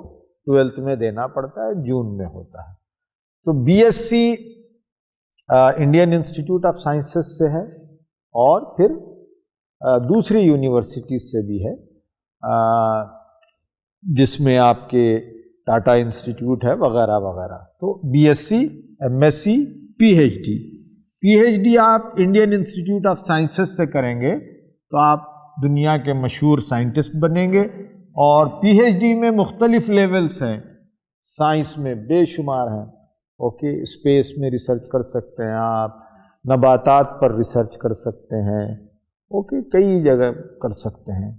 12th میں دینا پڑتا ہے، جون میں ہوتا ہے. تو B S C Indian Institute of Sciences سے ہے، اور پھر دوسری یونیورسٹیز سے بھی ہے، جس میں آپ کے ٹاٹا انسٹیٹیوٹ ہے وغیرہ وغیرہ. تو B S C, M S C, P H D. P H D آپ انڈین انسٹیٹیوٹ آف سائنسز سے کریں گے تو آپ دنیا کے مشہور سائنٹسٹ بنیں گے. اور پی ایچ ڈی میں مختلف لیولز ہیں، سائنس میں بے شمار ہیں. اوکے، اسپیس میں ریسرچ کر سکتے ہیں آپ، نباتات پر ریسرچ کر سکتے ہیں. اوکے، کئی جگہ کر سکتے ہیں.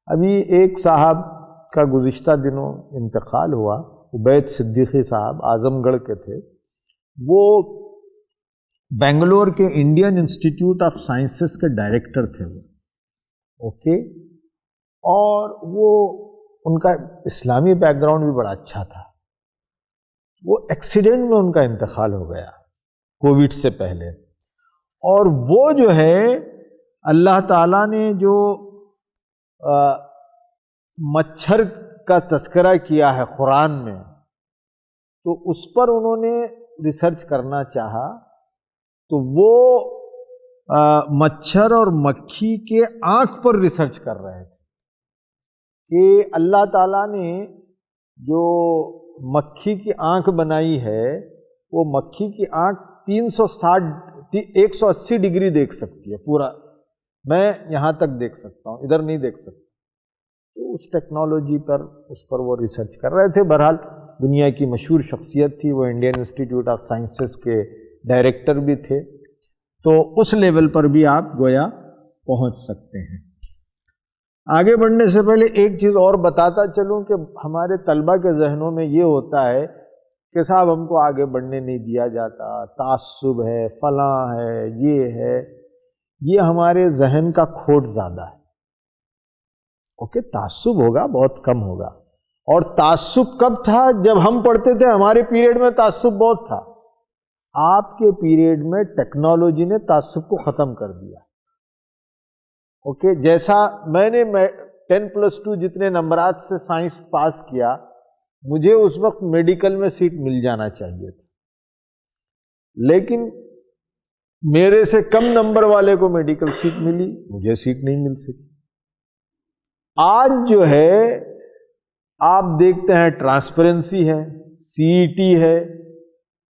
ابھی ایک صاحب کا گزشتہ دنوں انتقال ہوا، عبید صدیقی صاحب، اعظم گڑھ کے تھے. وہ بنگلور کے انڈین انسٹیٹیوٹ آف سائنسز کے ڈائریکٹر تھے وہ. اوکے، اور وہ ان کا اسلامی بیک گراؤنڈ بھی بڑا اچھا تھا. وہ ایکسیڈنٹ میں ان کا انتقال ہو گیا کووڈ سے پہلے. اور وہ جو ہے اللہ تعالیٰ نے جو مچھر کا تذکرہ کیا ہے قرآن میں، تو اس پر انہوں نے ریسرچ کرنا چاہا. تو وہ مچھر اور مکھی کے آنکھ پر ریسرچ کر رہے تھے کہ اللہ تعالیٰ نے جو مکھی کی آنکھ بنائی ہے، وہ مکھی کی آنکھ 180 ڈگری دیکھ سکتی ہے پورا. میں یہاں تک دیکھ سکتا ہوں، ادھر نہیں دیکھ سکتا. تو اس ٹیکنالوجی پر، اس پر وہ ریسرچ کر رہے تھے. بہرحال دنیا کی مشہور شخصیت تھی، وہ انڈین انسٹیٹیوٹ آف سائنسز کے ڈائریکٹر بھی تھے، تو اس لیول پر بھی آپ گویا پہنچ سکتے ہیں۔ آگے بڑھنے سے پہلے ایک چیز اور بتاتا چلوں کہ ہمارے طلبہ کے ذہنوں میں یہ ہوتا ہے کہ صاحب ہم کو آگے بڑھنے نہیں دیا جاتا، تعصب ہے، فلاں ہے، یہ ہمارے ذہن کا کھوٹ زیادہ ہے۔ اوکے، تعصب ہوگا، بہت کم ہوگا، اور تعصب کب تھا؟ جب ہم پڑھتے تھے ہمارے پیریڈ میں تعصب بہت تھا۔ آپ کے پیریڈ میں ٹیکنالوجی نے تعصب کو ختم کر دیا۔ اوکے، جیسا میں نے 10+2 جتنے نمبرات سے سائنس پاس کیا، مجھے اس وقت میڈیکل میں سیٹ مل جانا چاہیے تھا، لیکن میرے سے کم نمبر والے کو میڈیکل سیٹ ملی، مجھے سیٹ نہیں مل سکی۔ آج جو ہے آپ دیکھتے ہیں ٹرانسپیرنسی ہے، CET ہے،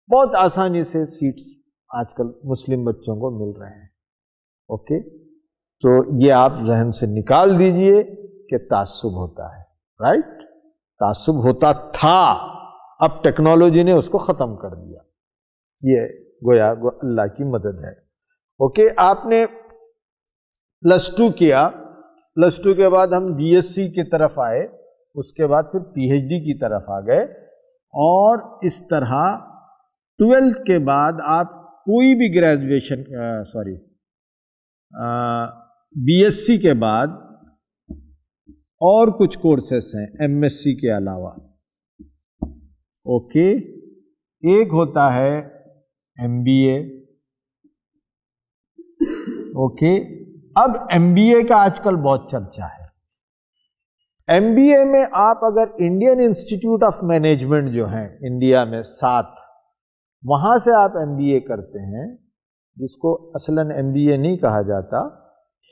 بہت آسانی سے سیٹس آج کل مسلم بچوں کو مل رہے ہیں۔ اوکے، تو یہ آپ ذہن سے نکال دیجئے کہ تعصب ہوتا ہے، رائٹ؟ تعصب ہوتا تھا، اب ٹیکنالوجی نے اس کو ختم کر دیا۔ یہ گویا اللہ کی مدد ہے۔ اوکے، آپ نے +2 کیا، +2 کے بعد ہم BSc کی طرف آئے، اس کے بعد پھر PhD کی طرف آ گئے، اور اس طرح 12th کے بعد آپ کوئی بھی گریجویشن BSc کے بعد اور کچھ کورسز ہیں MSc کے علاوہ۔ اوکے، ایک ہوتا ہے MBA۔ اوکے، اب MBA کا آج کل بہت چرچا ہے۔ MBA میں آپ اگر انڈین انسٹیٹیوٹ آف مینجمنٹ جو ہیں انڈیا میں 7، وہاں سے آپ MBA کرتے ہیں، جس کو اصلاً MBA نہیں کہا جاتا،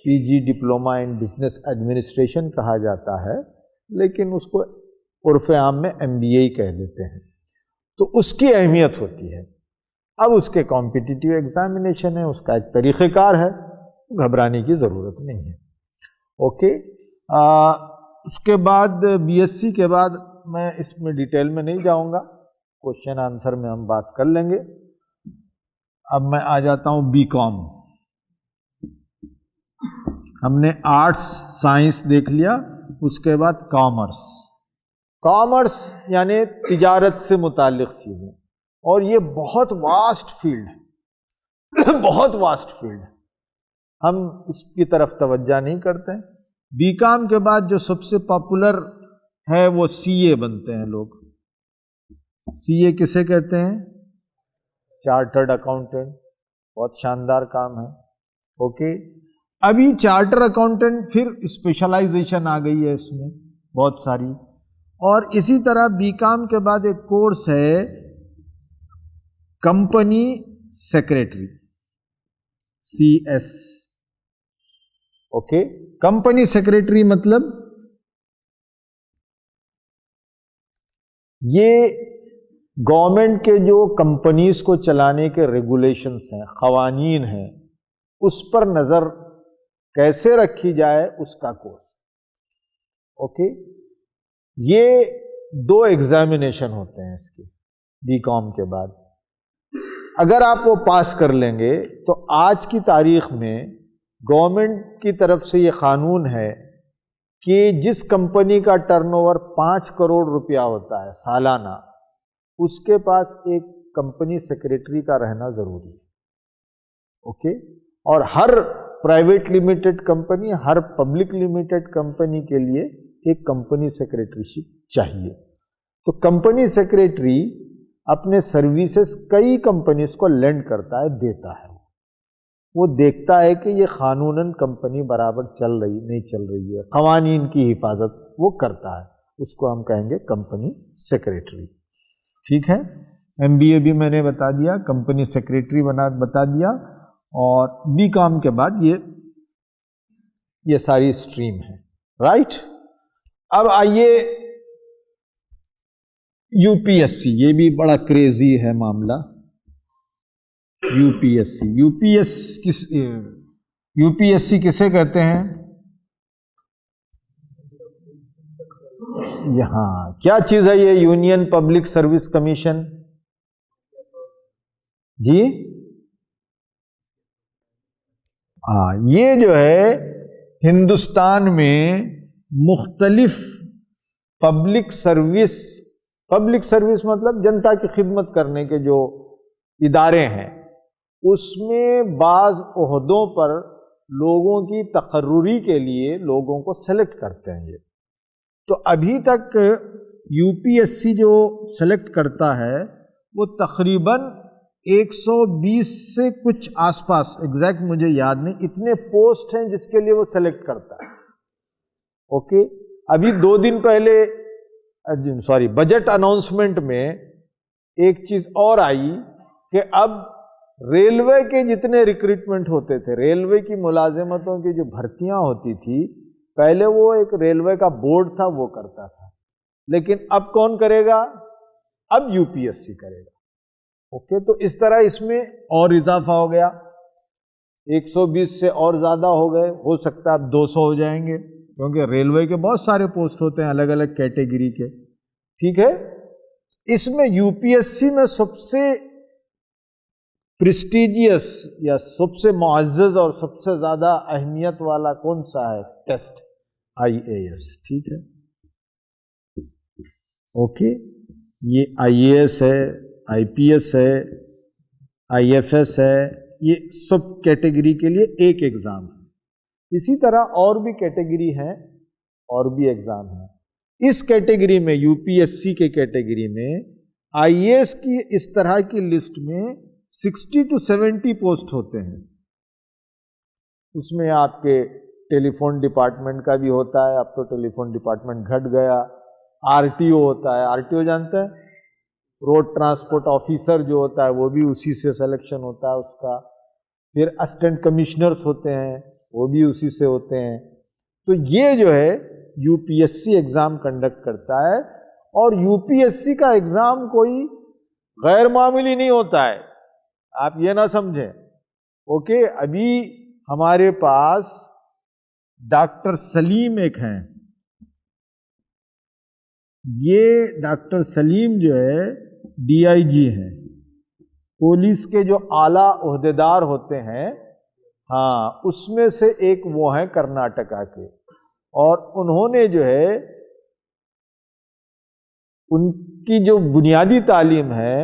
PG diploma in business administration کہا جاتا ہے، لیکن اس کو عرف عام میں MBA ہی کہہ دیتے ہیں، تو اس کی اہمیت ہوتی ہے۔ اب اس کے کمپٹیٹیو ایگزامینیشن ہے، اس کا ایک طریقہ کار ہے، گھبرانے کی ضرورت نہیں ہے۔ اوکے، اس کے بعد BSc کے بعد میں اس میں ڈیٹیل میں نہیں جاؤں گا، کوشچن آنسر میں ہم بات کر لیں گے۔ اب میں آ جاتا ہوں BCom۔ ہم نے آرٹس سائنس دیکھ لیا، اس کے بعد کامرس یعنی تجارت سے متعلق چیزیں، اور یہ بہت واسٹ فیلڈ ہے، بہت واسٹ فیلڈ ہے، ہم اس کی طرف توجہ نہیں کرتے۔ BCom کے بعد جو سب سے پاپولر ہے وہ CA بنتے ہیں لوگ۔ CA کسے کہتے ہیں؟ چارٹرڈ اکاؤنٹنٹ، بہت شاندار کام ہے۔ اوکے، ابھی چارٹر اکاؤنٹنٹ پھر اسپیشلائزیشن آ گئی ہے اس میں بہت ساری، اور اسی طرح BCom کے بعد ایک کورس ہے company secretary, CS۔ Okay, company secretary مطلب یہ گورنمنٹ کے جو کمپنیز کو چلانے کے ریگولیشنز ہیں، قوانین ہیں، اس پر نظر کیسے رکھی جائے، اس کا کورس۔ اوکے، یہ 2 ایگزامینیشن ہوتے ہیں اس کے BCom کے بعد۔ اگر آپ وہ پاس کر لیں گے تو آج کی تاریخ میں گورنمنٹ کی طرف سے یہ قانون ہے کہ جس کمپنی کا ٹرن اوور 5 کروڑ روپیہ ہوتا ہے سالانہ، اس کے پاس ایک کمپنی سیکریٹری کا رہنا ضروری ہے۔ اوکے، اور ہر پرائیویٹ لمیٹڈ کمپنی، ہر پبلک لمیٹڈ کمپنی کے لیے ایک کمپنی سیکریٹری شپ چاہیے۔ تو کمپنی سیکریٹری اپنے سروسز کئی کمپنیز کو لینڈ کرتا ہے، دیتا ہے، وہ دیکھتا ہے کہ یہ قانوناً کمپنی برابر چل رہی نہیں چل رہی ہے، قوانین کی حفاظت وہ کرتا ہے، اس کو ہم کہیں گے کمپنی سیکریٹری۔ ٹھیک ہے، MBA بھی میں نے بتا دیا، کمپنی سیکریٹری بتا دیا، اور BCom کے بعد یہ ساری اسٹریم ہے، رائٹ؟ اب آئیے UPSC، یہ بھی بڑا کریزی ہے معاملہ۔ UPSC کسے کہتے ہیں؟ یہاں کیا چیز ہے یہ یونین پبلک سروس کمیشن؟ جی ہاں، یہ جو ہے ہندوستان میں مختلف پبلک سروس مطلب جنتا کی خدمت کرنے کے جو ادارے ہیں، اس میں بعض عہدوں پر لوگوں کی تقرری کے لیے لوگوں کو سلیکٹ کرتے ہیں یہ. تو ابھی تک یو پی ایس سی جو سلیکٹ کرتا ہے وہ تقریباً 120 سے کچھ آس پاس، ایگزیکٹ مجھے یاد نہیں، اتنے پوسٹ ہیں جس کے لیے وہ سلیکٹ کرتا ہے. اوکے، ابھی 2 دن پہلے بجٹ اناؤنسمنٹ میں ایک چیز اور آئی کہ اب ریلوے کے جتنے ریکروٹمنٹ ہوتے تھے، ریلوے کی ملازمتوں کی جو بھرتیاں ہوتی تھی، پہلے وہ ایک ریلوے کا بورڈ تھا وہ کرتا تھا، لیکن اب کون کرے گا؟ اب یو پی ایس سی کرے گا. اوکے، تو اس طرح اس میں اور اضافہ ہو گیا، 120 سے اور زیادہ ہو گئے، ہو سکتا ہے اب 200 ہو جائیں گے، کیونکہ ریلوے کے بہت سارے پوسٹ ہوتے ہیں الگ الگ کیٹیگری کے. ٹھیک ہے، اس میں یو پی ایس سی میں سب سے پریسٹیجیس یا سب سے معزز اور سب سے زیادہ اہمیت والا کون سا ہے ٹیسٹ؟ I A S. ٹھیک ہے، اوکے، یہ آئی اے ایس ہے، آئی پی ایس ہے، آئی ایف ایس ہے، یہ سب کیٹیگری کے لیے ایک ایگزام ہے. اسی طرح اور بھی کیٹیگری ہیں اور بھی ایگزام ہیں. اس کیٹیگری میں یو پی ایس سی کے کیٹیگری میں آئی اے ایس کی اس طرح کی لسٹ میں 60 to 70 پوسٹ ہوتے ہیں. اس میں آپ کے ٹیلی فون ڈپارٹمنٹ کا بھی ہوتا ہے، اب تو ٹیلی فون ڈپارٹمنٹ گھٹ گیا. آر ٹی او ہوتا ہے، آر ٹی او جانتے ہیں، روڈ ٹرانسپورٹ آفیسر جو ہوتا ہے وہ بھی اسی سے سلیکشن ہوتا ہے اس کا. پھر اسسٹنٹ کمشنرز ہوتے ہیں وہ بھی اسی سے ہوتے ہیں. تو یہ جو ہے U P S C exam conduct کرتا ہے، اور یو پی ایس سی کا ایگزام کوئی غیر معمولی نہیں ہوتا ہے، آپ یہ نہ سمجھیں. اوکے، ابھی ہمارے پاس ڈاکٹر سلیم ایک ہیں، یہ ڈاکٹر سلیم جو ہے ڈی آئی جی ہیں، پولیس کے جو اعلیٰ عہدیدار ہوتے ہیں، ہاں اس میں سے ایک وہ ہیں کرناٹکا کے. اور انہوں نے جو ہے ان کی جو بنیادی تعلیم ہے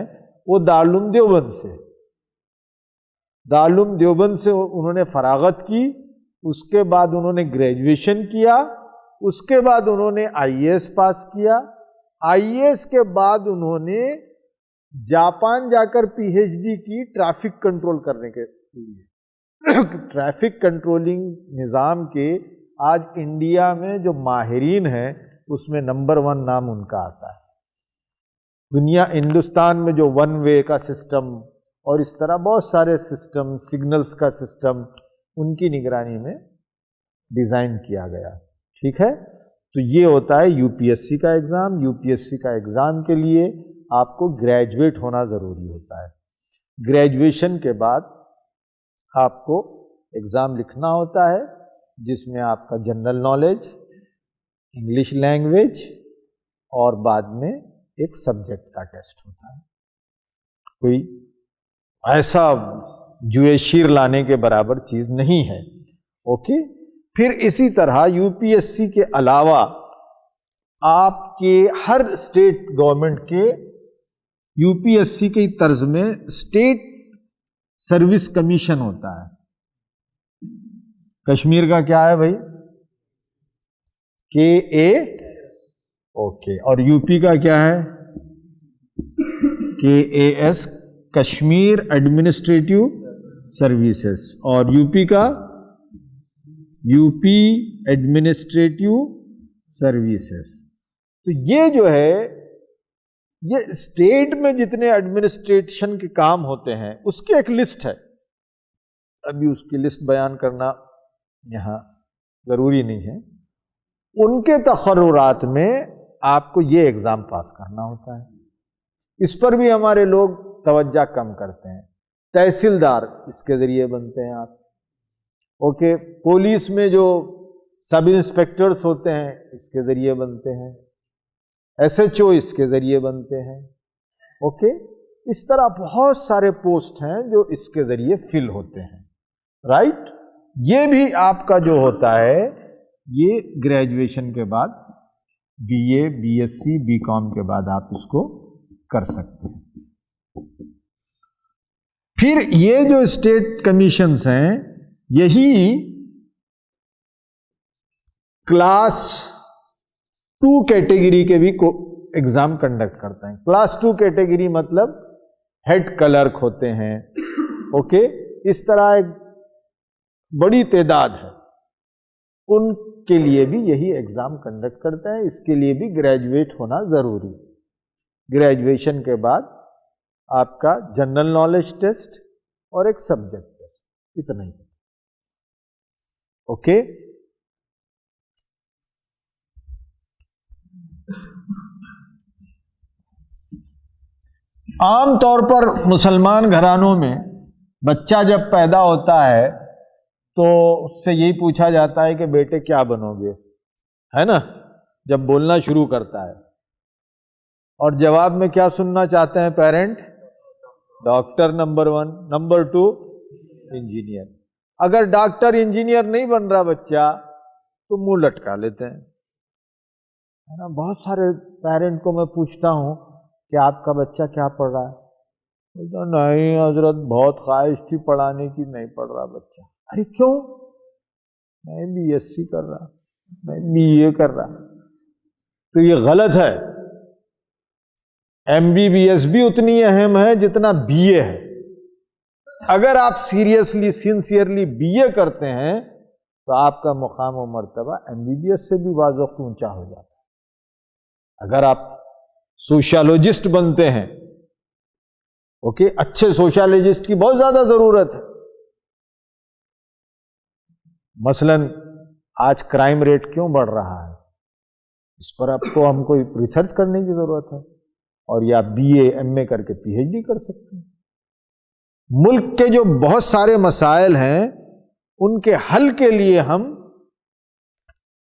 وہ دارالعلوم دیوبند سے انہوں نے فراغت کی. اس کے بعد انہوں نے گریجویشن کیا، اس کے بعد انہوں نے آئی اے ایس پاس کیا. آئی اے ایس کے بعد انہوں نے جاپان جا کر پی ایچ ڈی کی ٹریفک کنٹرول کرنے کے لیے. ٹریفک کنٹرولنگ نظام کے آج انڈیا میں جو ماہرین ہیں اس میں نمبر 1 نام ان کا آتا ہے. ہندوستان میں جو 1 وے کا سسٹم اور اس طرح بہت سارے سسٹم، سگنلز کا سسٹم ان کی نگرانی میں ڈیزائن کیا گیا. ٹھیک ہے، تو یہ ہوتا ہے یو پی ایس سی کا exam. U P S C کا ایگزام کے لیے آپ کو گریجویٹ ہونا ضروری ہوتا ہے. گریجویشن کے بعد آپ کو ایگزام لکھنا ہوتا ہے جس میں آپ کا جنرل نالج، انگلش لینگویج اور بعد میں ایک سبجیکٹ کا ٹیسٹ ہوتا ہے. کوئی ایسا جوئے شیر لانے کے برابر چیز نہیں ہے. اوکے، پھر اسی طرح یو پی ایس سی کے علاوہ آپ کے ہر اسٹیٹ گورنمنٹ کے یو پی ایس سی کی طرز میں اسٹیٹ سروس کمیشن ہوتا ہے. کشمیر کا کیا ہے بھائی؟ کے اے، اوکے، اور یو پی کا کیا ہے؟ کے A S, Kashmir administrative services. اور یو پی کا یو پی ایڈمنسٹریٹو سروسز. تو یہ جو ہے یہ اسٹیٹ میں جتنے ایڈمنسٹریشن کے کام ہوتے ہیں اس کی ایک لسٹ ہے. ابھی اس کی لسٹ بیان کرنا یہاں ضروری نہیں ہے. ان کے تقررات میں آپ کو یہ ایگزام پاس کرنا ہوتا ہے. اس پر بھی ہمارے لوگ توجہ کم کرتے ہیں. تحصیلدار اس کے ذریعے بنتے ہیں آپ. اوکے، پولیس میں جو سب انسپیکٹرز ہوتے ہیں اس کے ذریعے بنتے ہیں. SHO اس کے ذریعے بنتے ہیں. اوکے, اس طرح بہت سارے پوسٹ ہیں جو اس کے ذریعے فل ہوتے ہیں. رائٹ, یہ بھی آپ کا جو ہوتا ہے یہ گریجویشن کے بعد BA BSc BCom کے بعد آپ اس کو کر سکتے ہیں. پھر یہ جو اسٹیٹ کمیشنز ہیں یہی کلاس 2 کیٹیگری کے بھی ایگزام کنڈکٹ کرتے ہیں. کلاس 2 کیٹیگری مطلب ہیڈ کلرک ہوتے ہیں. اوکے, اس طرح ایک بڑی تعداد ہے, ان کے لیے بھی یہی ایگزام کنڈکٹ کرتا ہے. اس کے لیے بھی گریجویٹ ہونا ضروری ہے. گریجویشن کے بعد آپ کا جنرل نالج ٹیسٹ اور ایک سبجیکٹ ٹیسٹ, اتنا ہی. اوکے, عام طور پر مسلمان گھرانوں میں بچہ جب پیدا ہوتا ہے تو اس سے یہی پوچھا جاتا ہے کہ بیٹے کیا بنو گے, ہے نا, جب بولنا شروع کرتا ہے. اور جواب میں کیا سننا چاہتے ہیں parent? Doctor number 1, number 2 engineer. اگر ڈاکٹر انجینئر نہیں بن رہا بچہ تو منہ لٹکا لیتے ہیں, ہے نا. بہت سارے پیرنٹ کو میں پوچھتا ہوں کہ آپ کا بچہ کیا پڑھ رہا ہے؟ بولتا نہیں حضرت, بہت خواہش تھی پڑھانے کی, نہیں پڑھ رہا بچہ. ارے کیوں؟ میں BSc کر رہا, میں BA کر رہا. تو یہ غلط ہے. MBBS بھی اتنی اہم ہے جتنا BA ہے. اگر آپ سیریسلی سنسیئرلی BA کرتے ہیں تو آپ کا مقام و مرتبہ MBBS سے بھی بعض وقت اونچا ہو جاتا ہے. اگر آپ سوشالوجسٹ بنتے ہیں, اوکے, اچھے سوشالوجسٹ کی بہت زیادہ ضرورت ہے. مثلا آج کرائم ریٹ کیوں بڑھ رہا ہے, اس پر آپ کو ہم کو ریسرچ کرنے کی ضرورت ہے. اور یا BA MA کر کے PhD کر سکتے ہیں. ملک کے جو بہت سارے مسائل ہیں ان کے حل کے لیے ہم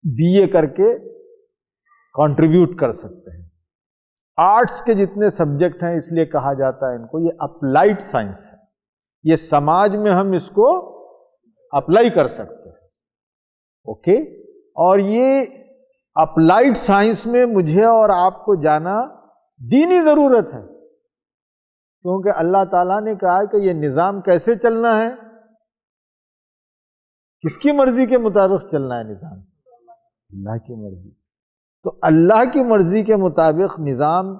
BA کر کے کنٹریبیوٹ کر سکتے ہیں. آرٹس کے جتنے سبجیکٹ ہیں اس لیے کہا جاتا ہے ان کو یہ اپلائیڈ سائنس ہے. یہ سماج میں ہم اس کو اپلائی کر سکتے ہیں. اوکے, اور یہ اپلائیڈ سائنس میں مجھے اور آپ کو جانا دینی ضرورت ہے, کیونکہ اللہ تعالیٰ نے کہا کہ یہ نظام کیسے چلنا ہے, کس کی مرضی کے مطابق چلنا ہے نظام؟ اللہ کی مرضی. تو اللہ کی مرضی کے مطابق نظام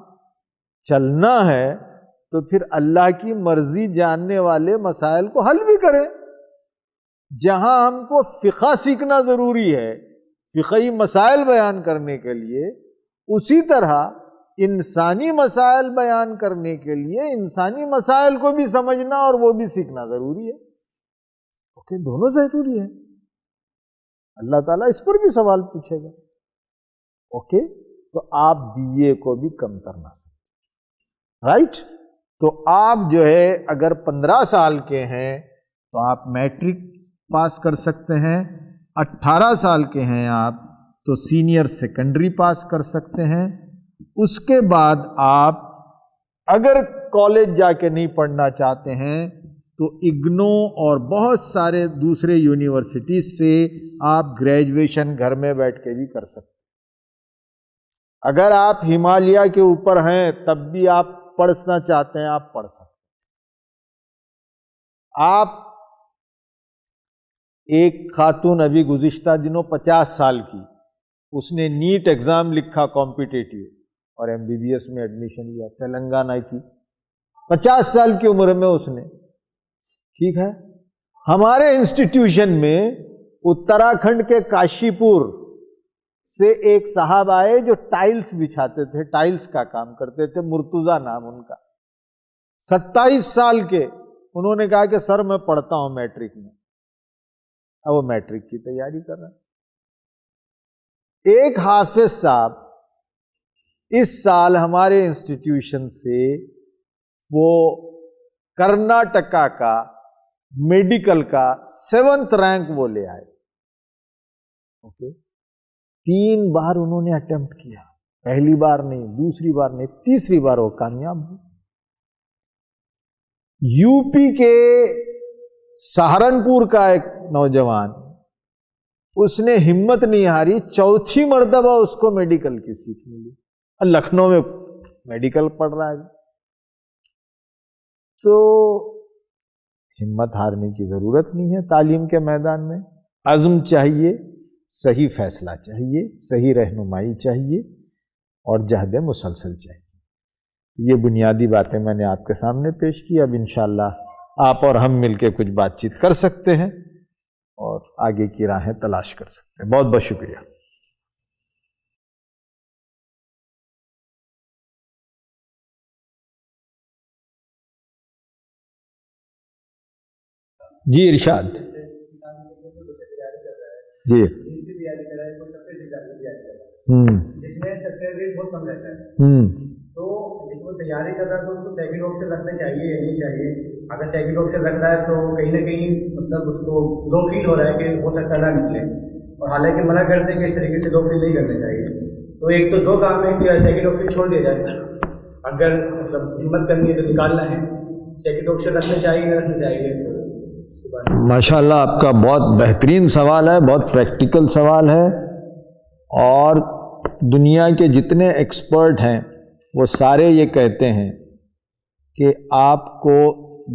چلنا ہے تو پھر اللہ کی مرضی جاننے والے مسائل کو حل بھی کریں. جہاں ہم کو فقہ سیکھنا ضروری ہے فقہی مسائل بیان کرنے کے لیے, اسی طرح انسانی مسائل بیان کرنے کے لیے انسانی مسائل کو بھی سمجھنا اور وہ بھی سیکھنا ضروری ہے. اوکے, دونوں ضروری ہے. اللہ تعالیٰ اس پر بھی سوال پوچھے گا. اوکے, تو آپ BA کو بھی کم کرنا سکتے. رائٹ, تو آپ جو ہے اگر 15 سال کے ہیں تو آپ میٹرک پاس کر سکتے ہیں. 18 سال کے ہیں آپ تو سینئر سیکنڈری پاس کر سکتے ہیں. اس کے بعد آپ اگر کالج جا کے نہیں پڑھنا چاہتے ہیں تو اگنو اور بہت سارے دوسرے یونیورسٹیز سے آپ گریجویشن گھر میں بیٹھ کے بھی کر سکتے ہیں. اگر آپ ہمالیہ کے اوپر ہیں تب بھی آپ پڑھنا چاہتے ہیں آپ پڑھ سکتے ہیں. آپ ایک خاتون ابھی گزشتہ دنوں 50 سال کی, اس نے نیٹ ایگزام لکھا کمپیٹیٹیو اور MBBS میں ایڈمیشن لیا, تلنگانہ کی, 50 سال کی عمر میں اس نے. ٹھیک ہے, ہمارے انسٹیٹیوشن میں اتراکھنڈ کے کاشی پور سے ایک صاحب آئے جو ٹائلز بچھاتے تھے, ٹائلز کا کام کرتے تھے, مرتضیٰ نام ان کا. 27 سال کے. انہوں نے کہا کہ سر میں پڑھتا ہوں میٹرک میں. اب وہ میٹرک کی تیاری کر رہا ہے. ایک حافظ صاحب اس سال ہمارے انسٹیٹیوشن سے وہ کرناٹکا کا میڈیکل کا 7th رینک وہ لے آئے. اوکے, 3 بار انہوں نے اٹیمپٹ کیا, پہلی بار نہیں، دوسری بار نہیں، تیسری بار وہ کامیاب ہوئے۔ یو پی کے سہارنپور کا ایک نوجوان، اس نے ہمت نہیں ہاری، چوتھی مرتبہ اس کو میڈیکل کی سیٹ ملی، اور لکھنؤ میں میڈیکل پڑھ رہا ہے۔ تو ہمت ہارنے کی ضرورت نہیں ہے تعلیم کے میدان میں، عزم چاہیے، صحیح فیصلہ چاہیے، صحیح رہنمائی چاہیے، اور جہد مسلسل چاہیے۔ یہ بنیادی باتیں میں نے آپ کے سامنے پیش کی۔ اب انشاءاللہ آپ اور ہم مل کے کچھ بات چیت کر سکتے ہیں اور آگے کی راہیں تلاش کر سکتے ہیں۔ بہت بہت شکریہ۔ جی ارشاد۔ جی جس میں سکسیس ریٹ بہت کم رہتا ہے، تو جس کو تیاری کر رہا ہے تو اس کو سیکنڈ آپشن رکھنا چاہیے یا نہیں چاہیے؟ اگر سیکنڈ آپشن رکھ رہا ہے تو کہیں نہ کہیں مطلب اس کو لو فیل ہو رہا ہے کہ ہو سکتا نہ نکلے، اور حالانکہ منع کرتے ہیں کہ اس طریقے سے لو فیل نہیں کرنا چاہیے۔ تو ایک تو دو کام ہے کہ سیکنڈ آپشن چھوڑ دیا جائے، اگر مطلب ہمت کرنی ہے تو نکالنا ہے، سیکنڈ آپشن رکھنا چاہیے نہ رکھنا چاہیے۔ ماشاءاللہ آپ کا بہت بہترین سوال ہے، بہت پریکٹیکل سوال ہے، اور دنیا کے جتنے ایکسپرٹ ہیں وہ سارے یہ کہتے ہیں کہ آپ کو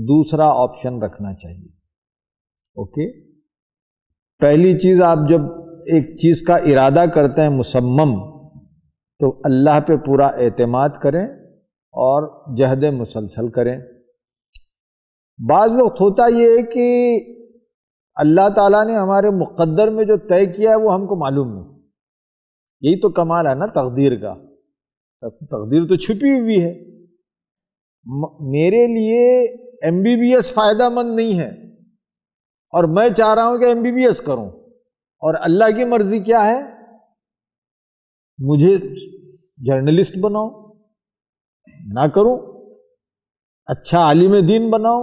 دوسرا آپشن رکھنا چاہیے۔ اوکے، پہلی چیز، آپ جب ایک چیز کا ارادہ کرتے ہیں مصمم، تو اللہ پہ پورا اعتماد کریں اور جہد مسلسل کریں۔ بعض وقت ہوتا یہ ہے کہ اللہ تعالیٰ نے ہمارے مقدر میں جو طے کیا ہے وہ ہم کو معلوم نہیں۔ یہی تو کمال ہے نا تقدیر کا، تقدیر تو چھپی ہوئی ہے۔ میرے لیے MBBS فائدہ مند نہیں ہے، اور میں چاہ رہا ہوں کہ MBBS کروں، اور اللہ کی مرضی کیا ہے؟ مجھے جرنلسٹ بناؤ، نہ کروں، اچھا عالم دین بناؤ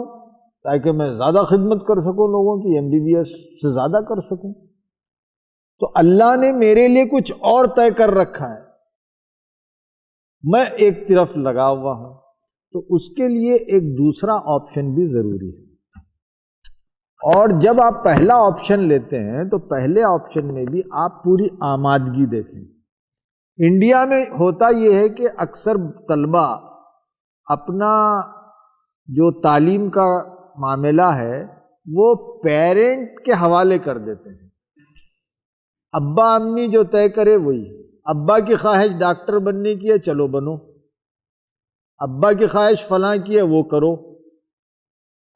تاکہ میں زیادہ خدمت کر سکوں لوگوں کی، MBBS سے زیادہ کر سکوں۔ تو اللہ نے میرے لیے کچھ اور طے کر رکھا ہے، میں ایک طرف لگا ہوا ہوں، تو اس کے لیے ایک دوسرا آپشن بھی ضروری ہے۔ اور جب آپ پہلا آپشن لیتے ہیں تو پہلے آپشن میں بھی آپ پوری آمادگی دیکھیں۔ انڈیا میں ہوتا یہ ہے کہ اکثر طلبہ اپنا جو تعلیم کا معاملہ ہے وہ پیرنٹ کے حوالے کر دیتے ہیں، ابا امی جو طے کرے وہی۔ ابا کی خواہش ڈاکٹر بننے کی ہے، چلو بنو، ابا کی خواہش فلاں کی ہے، وہ کرو۔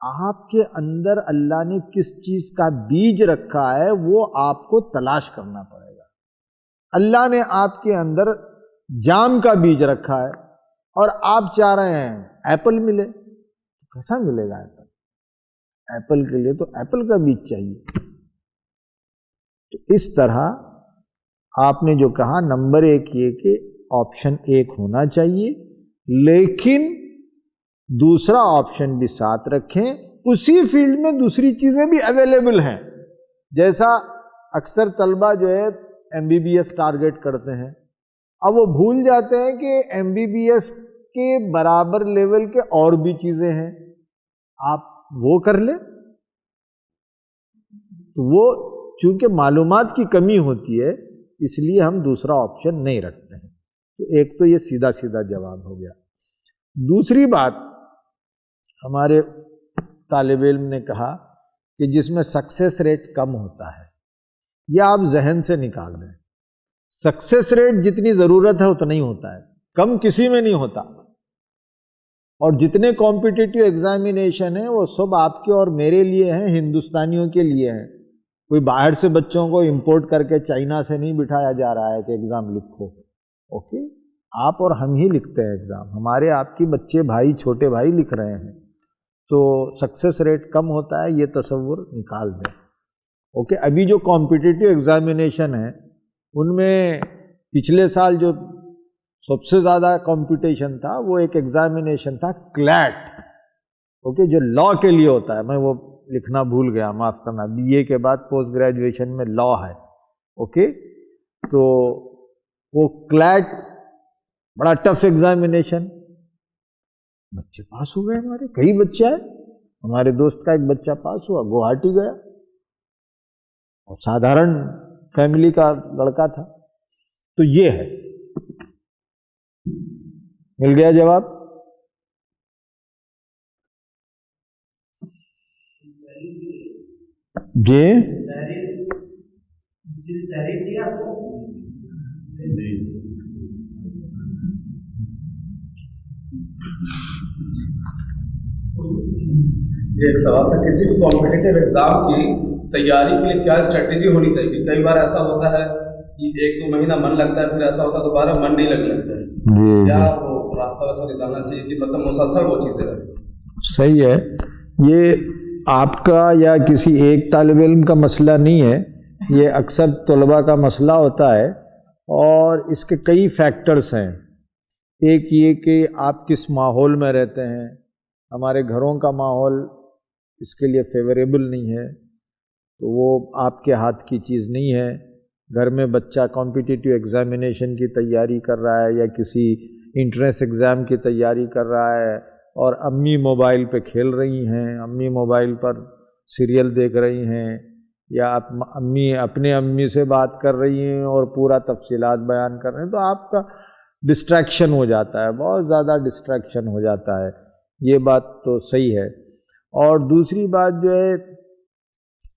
آپ کے اندر اللہ نے کس چیز کا بیج رکھا ہے وہ آپ کو تلاش کرنا پڑے گا۔ اللہ نے آپ کے اندر جام کا بیج رکھا ہے، اور آپ چاہ رہے ہیں ایپل ملے، کیسا ملے گا ایپل؟ ایپل کے لیے تو ایپل کا بیج چاہیے۔ تو اس طرح آپ نے جو کہا، نمبر ایک یہ کہ آپشن ایک ہونا چاہیے، لیکن دوسرا آپشن بھی ساتھ رکھیں، اسی فیلڈ میں دوسری چیزیں بھی اویلیبل ہیں۔ جیسا اکثر طلبہ جو ہے MBBS ٹارگٹ کرتے ہیں، اب وہ بھول جاتے ہیں کہ MBBS کے برابر لیول کے اور بھی چیزیں ہیں، آپ وہ کر لیں۔ تو وہ چونکہ معلومات کی کمی ہوتی ہے، اس لیے ہم دوسرا آپشن نہیں رکھتے ہیں۔ تو ایک تو یہ سیدھا سیدھا جواب ہو گیا۔ دوسری بات، ہمارے طالب علم نے کہا کہ جس میں سکسیس ریٹ کم ہوتا ہے، یہ آپ ذہن سے نکال دیں۔ سکسیس ریٹ جتنی ضرورت ہے اتنا ہی ہوتا ہے، کم کسی میں نہیں ہوتا۔ اور جتنے کمپٹیٹیو ایگزامینیشن ہیں وہ سب آپ کے اور میرے لیے ہیں، ہندوستانیوں کے لیے ہیں۔ کوئی باہر سے بچوں کو امپورٹ کر کے چائنا سے نہیں بٹھایا جا رہا ہے کہ ایگزام لکھو۔ اوکے، آپ اور ہم ہی لکھتے ہیں ایگزام، ہمارے آپ کی بچے بھائی، چھوٹے بھائی لکھ رہے ہیں۔ تو سکسیس ریٹ کم ہوتا ہے، یہ تصور نکال دیں۔ اوکے، ابھی جو کمپٹیٹیو ایگزامینیشن ہیں ان میں پچھلے سال جو سب سے زیادہ کمپٹیشن تھا وہ ایک ایگزامینیشن تھا کلیٹ، اوکے، جو لاء کے لیے ہوتا ہے۔ میں وہ لکھنا بھول گیا، معاف کرنا۔ BA کے بعد پوسٹ گریجویشن میں لاء ہے، اوکے۔ تو وہ کلیٹ بڑا ٹف ایگزامینیشن، بچے پاس ہو گئے ہمارے، کئی بچے آئے، ہمارے دوست کا ایک بچہ پاس ہوا، گوہاٹی گیا، اور سادھارن فیملی کا لڑکا تھا۔ تو یہ ہے، مل گیا جواب؟ جی ایک سوال تھا، کسی بھی کمپٹیٹیو ایگزام کی تیاری کے لیے کیا اسٹریٹجی ہونی چاہیے؟ کئی بار ایسا ہوتا ہے کہ 1-2 مہینہ من لگتا ہے، پھر ایسا ہوتا ہے دوبارہ من نہیں لگنے لگتا ہے، جی کیا وہ راستہ ویسا نکالنا چاہیے کہ مطلب مسلسل وہ چیزیں رہیں؟ صحیح ہے، یہ آپ کا یا کسی ایک طالب علم کا مسئلہ نہیں ہے، یہ اکثر طلباء کا مسئلہ ہوتا ہے، اور اس کے کئی فیکٹرز ہیں۔ ایک یہ کہ آپ کس ماحول میں رہتے ہیں، ہمارے گھروں کا ماحول اس کے لیے فیوریبل نہیں ہے، تو وہ آپ کے ہاتھ کی چیز نہیں ہے۔ گھر میں بچہ کمپٹیٹیو ایگزامینیشن کی تیاری کر رہا ہے یا کسی انٹرنس ایگزام کی تیاری کر رہا ہے، اور امی موبائل پہ کھیل رہی ہیں، امی موبائل پر سیریل دیکھ رہی ہیں، یا اپنے امی سے بات کر رہی ہیں اور پورا تفصیلات بیان کر رہے ہیں، تو آپ کا ڈسٹریکشن ہو جاتا ہے، بہت زیادہ ڈسٹریکشن ہو جاتا ہے۔ یہ بات تو صحیح ہے۔ اور دوسری بات جو ہے،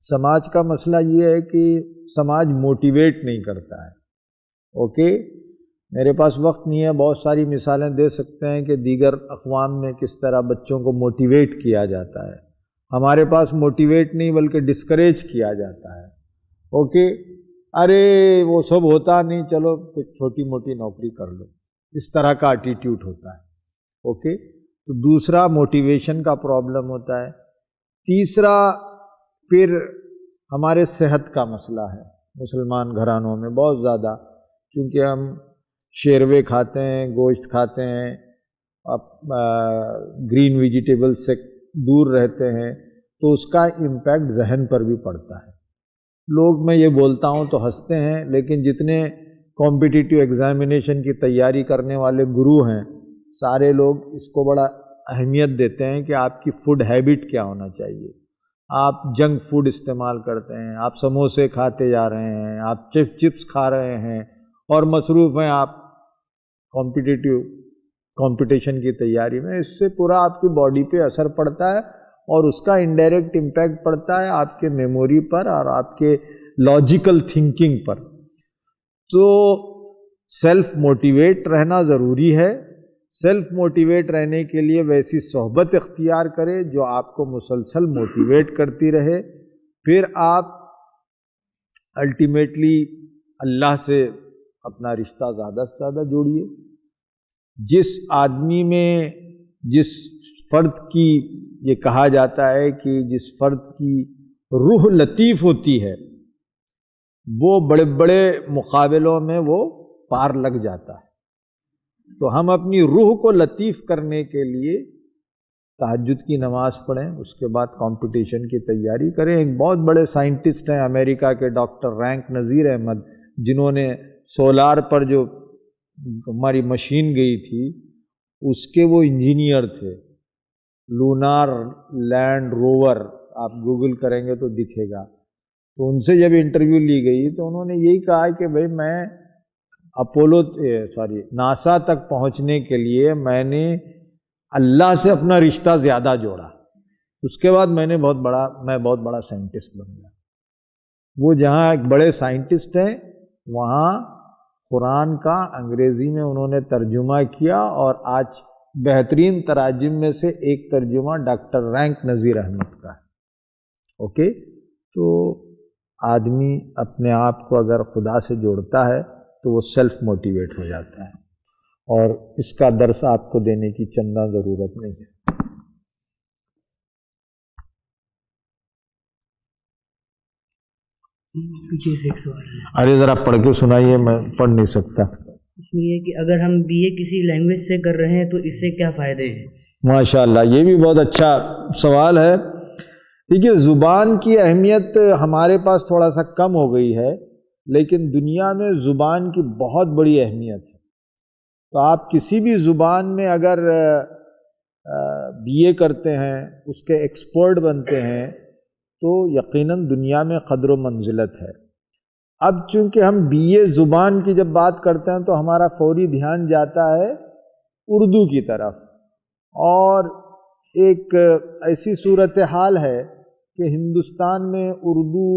سماج کا مسئلہ یہ ہے کہ سماج موٹیویٹ نہیں کرتا ہے۔ اوکے، میرے پاس وقت نہیں ہے، بہت ساری مثالیں دے سکتے ہیں کہ دیگر اقوام میں کس طرح بچوں کو موٹیویٹ کیا جاتا ہے۔ ہمارے پاس موٹیویٹ نہیں بلکہ ڈسکریج کیا جاتا ہے۔ اوکے، ارے وہ سب ہوتا نہیں، چلو کچھ چھوٹی موٹی نوکری کر لو، اس طرح کا ایٹیٹیوڈ ہوتا ہے۔ اوکے، تو دوسرا موٹیویشن کا پرابلم ہوتا ہے۔ تیسرا پھر ہمارے صحت کا مسئلہ ہے، مسلمان گھرانوں میں بہت زیادہ، کیونکہ ہم شیروے کھاتے ہیں، گوشت کھاتے ہیں، گرین ویجیٹیبل سے دور رہتے ہیں، تو اس کا امپیکٹ ذہن پر بھی پڑتا ہے۔ لوگ، میں یہ بولتا ہوں تو ہنستے ہیں، لیکن جتنے کمپٹیٹیو ایگزامینیشن کی تیاری کرنے والے گرو ہیں، سارے لوگ اس کو بڑا اہمیت دیتے ہیں کہ آپ کی فوڈ ہیبٹ کیا ہونا چاہیے۔ آپ جنک فوڈ استعمال کرتے ہیں، آپ سموسے کھاتے جا رہے ہیں، آپ چپس کھا رہے ہیں اور مصروف ہیں آپ کمپٹیشن کی تیاری میں، اس سے پورا آپ کی باڈی پہ اثر پڑتا ہے، اور اس کا انڈائریکٹ امپیکٹ پڑتا ہے آپ کے میموری پر اور آپ کے لاجیکل تھنکنگ پر۔ تو سیلف موٹیویٹ رہنا ضروری ہے۔ سیلف موٹیویٹ رہنے کے لیے ویسی صحبت اختیار کرے جو آپ کو مسلسل موٹیویٹ کرتی رہے۔ پھر آپ الٹیمیٹلی اللہ سے اپنا رشتہ زیادہ سے زیادہ جوڑیے۔ جس آدمی میں، جس فرد کی، یہ کہا جاتا ہے کہ جس فرد کی روح لطیف ہوتی ہے، وہ بڑے بڑے مقابلوں میں وہ پار لگ جاتا ہے۔ تو ہم اپنی روح کو لطیف کرنے کے لیے تہجد کی نماز پڑھیں، اس کے بعد کمپٹیشن کی تیاری کریں۔ ایک بہت بڑے سائنٹسٹ ہیں امریکہ کے، ڈاکٹر رینک نذیر احمد، جنہوں نے سولار پر جو ہماری مشین گئی تھی اس کے وہ انجینئر تھے، لونار لینڈ روور، آپ گوگل کریں گے تو دکھے گا۔ تو ان سے جب انٹرویو لی گئی تو انہوں نے یہی کہا کہ بھئی میں ناسا تک پہنچنے کے لیے میں نے اللہ سے اپنا رشتہ زیادہ جوڑا، اس کے بعد میں بہت بڑا سائنٹسٹ بن گیا۔ وہ جہاں ایک بڑے سائنٹسٹ ہیں، وہاں قرآن کا انگریزی میں انہوں نے ترجمہ کیا، اور آج بہترین تراجم میں سے ایک ترجمہ ڈاکٹر رینک نذیر احمد کا ہے۔ اوکے، تو آدمی اپنے آپ کو اگر خدا سے جوڑتا ہے تو وہ سیلف موٹیویٹ ہو جاتا ہے، اور اس کا درس آپ کو دینے کی چندہ ضرورت نہیں ہے۔ پیچھے سے ایک سوال ہے، ارے ذرا پڑھ کے سنائیے، میں پڑھ نہیں سکتا۔ اس میں یہ کہ اگر ہم BA کسی لینگویج سے کر رہے ہیں تو اس سے کیا فائدے ہیں؟ ماشاءاللہ، یہ بھی بہت اچھا سوال ہے۔ دیکھیے، زبان کی اہمیت ہمارے پاس تھوڑا سا کم ہو گئی ہے، لیکن دنیا میں زبان کی بہت بڑی اہمیت ہے۔ تو آپ کسی بھی زبان میں اگر BA کرتے ہیں، اس کے ایکسپرٹ بنتے ہیں، تو یقیناً دنیا میں قدر و منزلت ہے۔ اب چونکہ ہم BA زبان کی جب بات کرتے ہیں تو ہمارا فوری دھیان جاتا ہے اردو کی طرف، اور ایک ایسی صورتحال ہے کہ ہندوستان میں اردو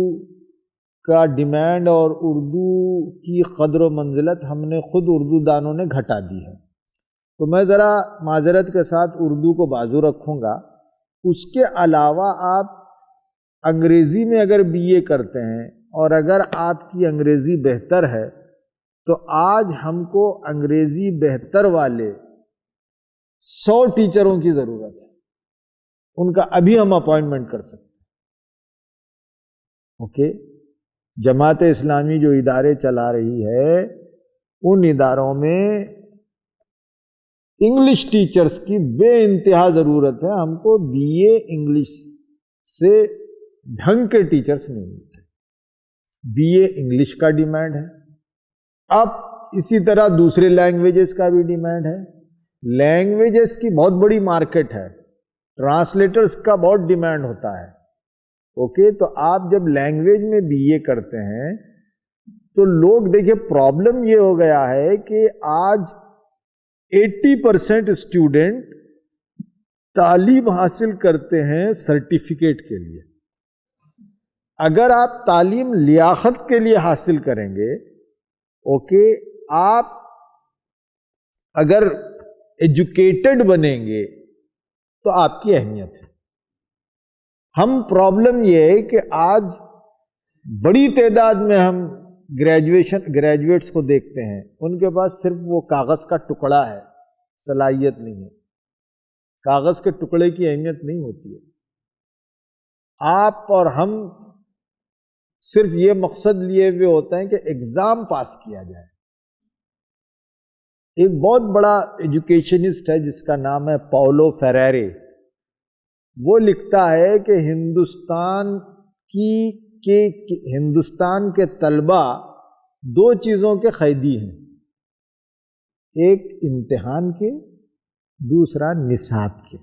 کا ڈیمانڈ اور اردو کی قدر و منزلت ہم نے خود اردو دانوں نے گھٹا دی ہے۔ تو میں ذرا معذرت کے ساتھ اردو کو بازو رکھوں گا۔ اس کے علاوہ آپ انگریزی میں اگر BA کرتے ہیں اور اگر آپ کی انگریزی بہتر ہے تو آج ہم کو انگریزی بہتر والے 100 ٹیچروں کی ضرورت ہے، ان کا ابھی ہم اپوائنٹمنٹ کر سکتے ہیں۔ اوکے، جماعت اسلامی جو ادارے چلا رہی ہے ان اداروں میں انگلش ٹیچرز کی بے انتہا ضرورت ہے۔ ہم کو BA انگلش سے ڈھنگ کے ٹیچرز نہیں ملتے، BA انگلش کا ڈیمانڈ ہے۔ اب اسی طرح دوسرے لینگویجز کا بھی ڈیمانڈ ہے۔ لینگویجز کی بہت بڑی مارکیٹ ہے، ٹرانسلیٹرز کا بہت ڈیمانڈ ہوتا ہے۔ اوکے، تو آپ جب لینگویج میں BA کرتے ہیں تو لوگ دیکھیں، پرابلم یہ ہو گیا ہے کہ آج 80% اسٹوڈنٹ تعلیم حاصل کرتے ہیں سرٹیفکیٹ کے لیے۔ اگر آپ تعلیم لیاقت کے لیے حاصل کریں گے، اوکے، آپ اگر ایجوکیٹڈ بنیں گے تو آپ کی اہمیت ہے۔ ہم پرابلم یہ ہے کہ آج بڑی تعداد میں ہم گریجویٹس کو دیکھتے ہیں، ان کے پاس صرف وہ کاغذ کا ٹکڑا ہے، صلاحیت نہیں ہے۔ کاغذ کے ٹکڑے کی اہمیت نہیں ہوتی ہے۔ آپ اور ہم صرف یہ مقصد لیے ہوئے ہوتے ہیں کہ ایگزام پاس کیا جائے۔ ایک بہت بڑا ایجوکیشنسٹ ہے جس کا نام ہے پاولو فریرے، وہ لکھتا ہے کہ ہندوستان کے طلبہ 2 چیزوں کے قیدی ہیں، ایک امتحان کے، دوسرا نصاب کے۔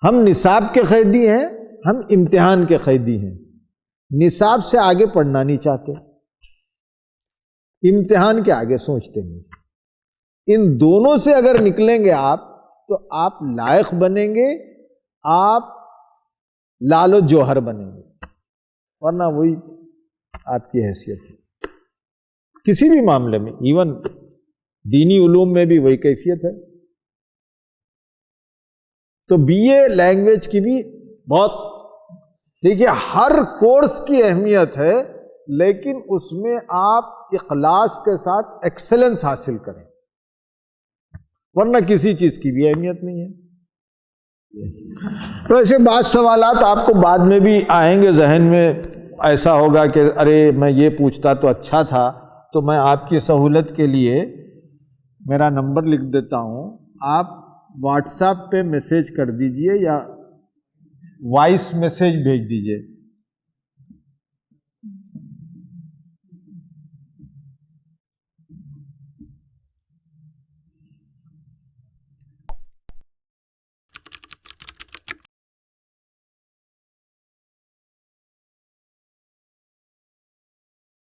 ہم نصاب کے قیدی ہیں، ہم امتحان کے قیدی ہیں۔ نصاب سے آگے پڑھنا نہیں چاہتے، امتحان کے آگے سوچتے نہیں۔ ان دونوں سے اگر نکلیں گے آپ تو آپ لائق بنیں گے، آپ لال و جوہر بنیں گے، ورنہ وہی آپ کی حیثیت ہے۔ کسی بھی معاملے میں، ایون دینی علوم میں بھی وہی کیفیت ہے۔ تو BA لینگویج کی بھی بہت، دیکھیے، ہر کورس کی اہمیت ہے، لیکن اس میں آپ اخلاص کے ساتھ ایکسلنس حاصل کریں، ورنہ کسی چیز کی بھی اہمیت نہیں ہے۔ تو ایسے بعض سوالات آپ کو بعد میں بھی آئیں گے ذہن میں، ایسا ہوگا کہ ارے میں یہ پوچھتا تو اچھا تھا۔ تو میں آپ کی سہولت کے لیے میرا نمبر لکھ دیتا ہوں، آپ واٹس ایپ پہ میسیج کر دیجئے یا وائس میسیج بھیج دیجئے۔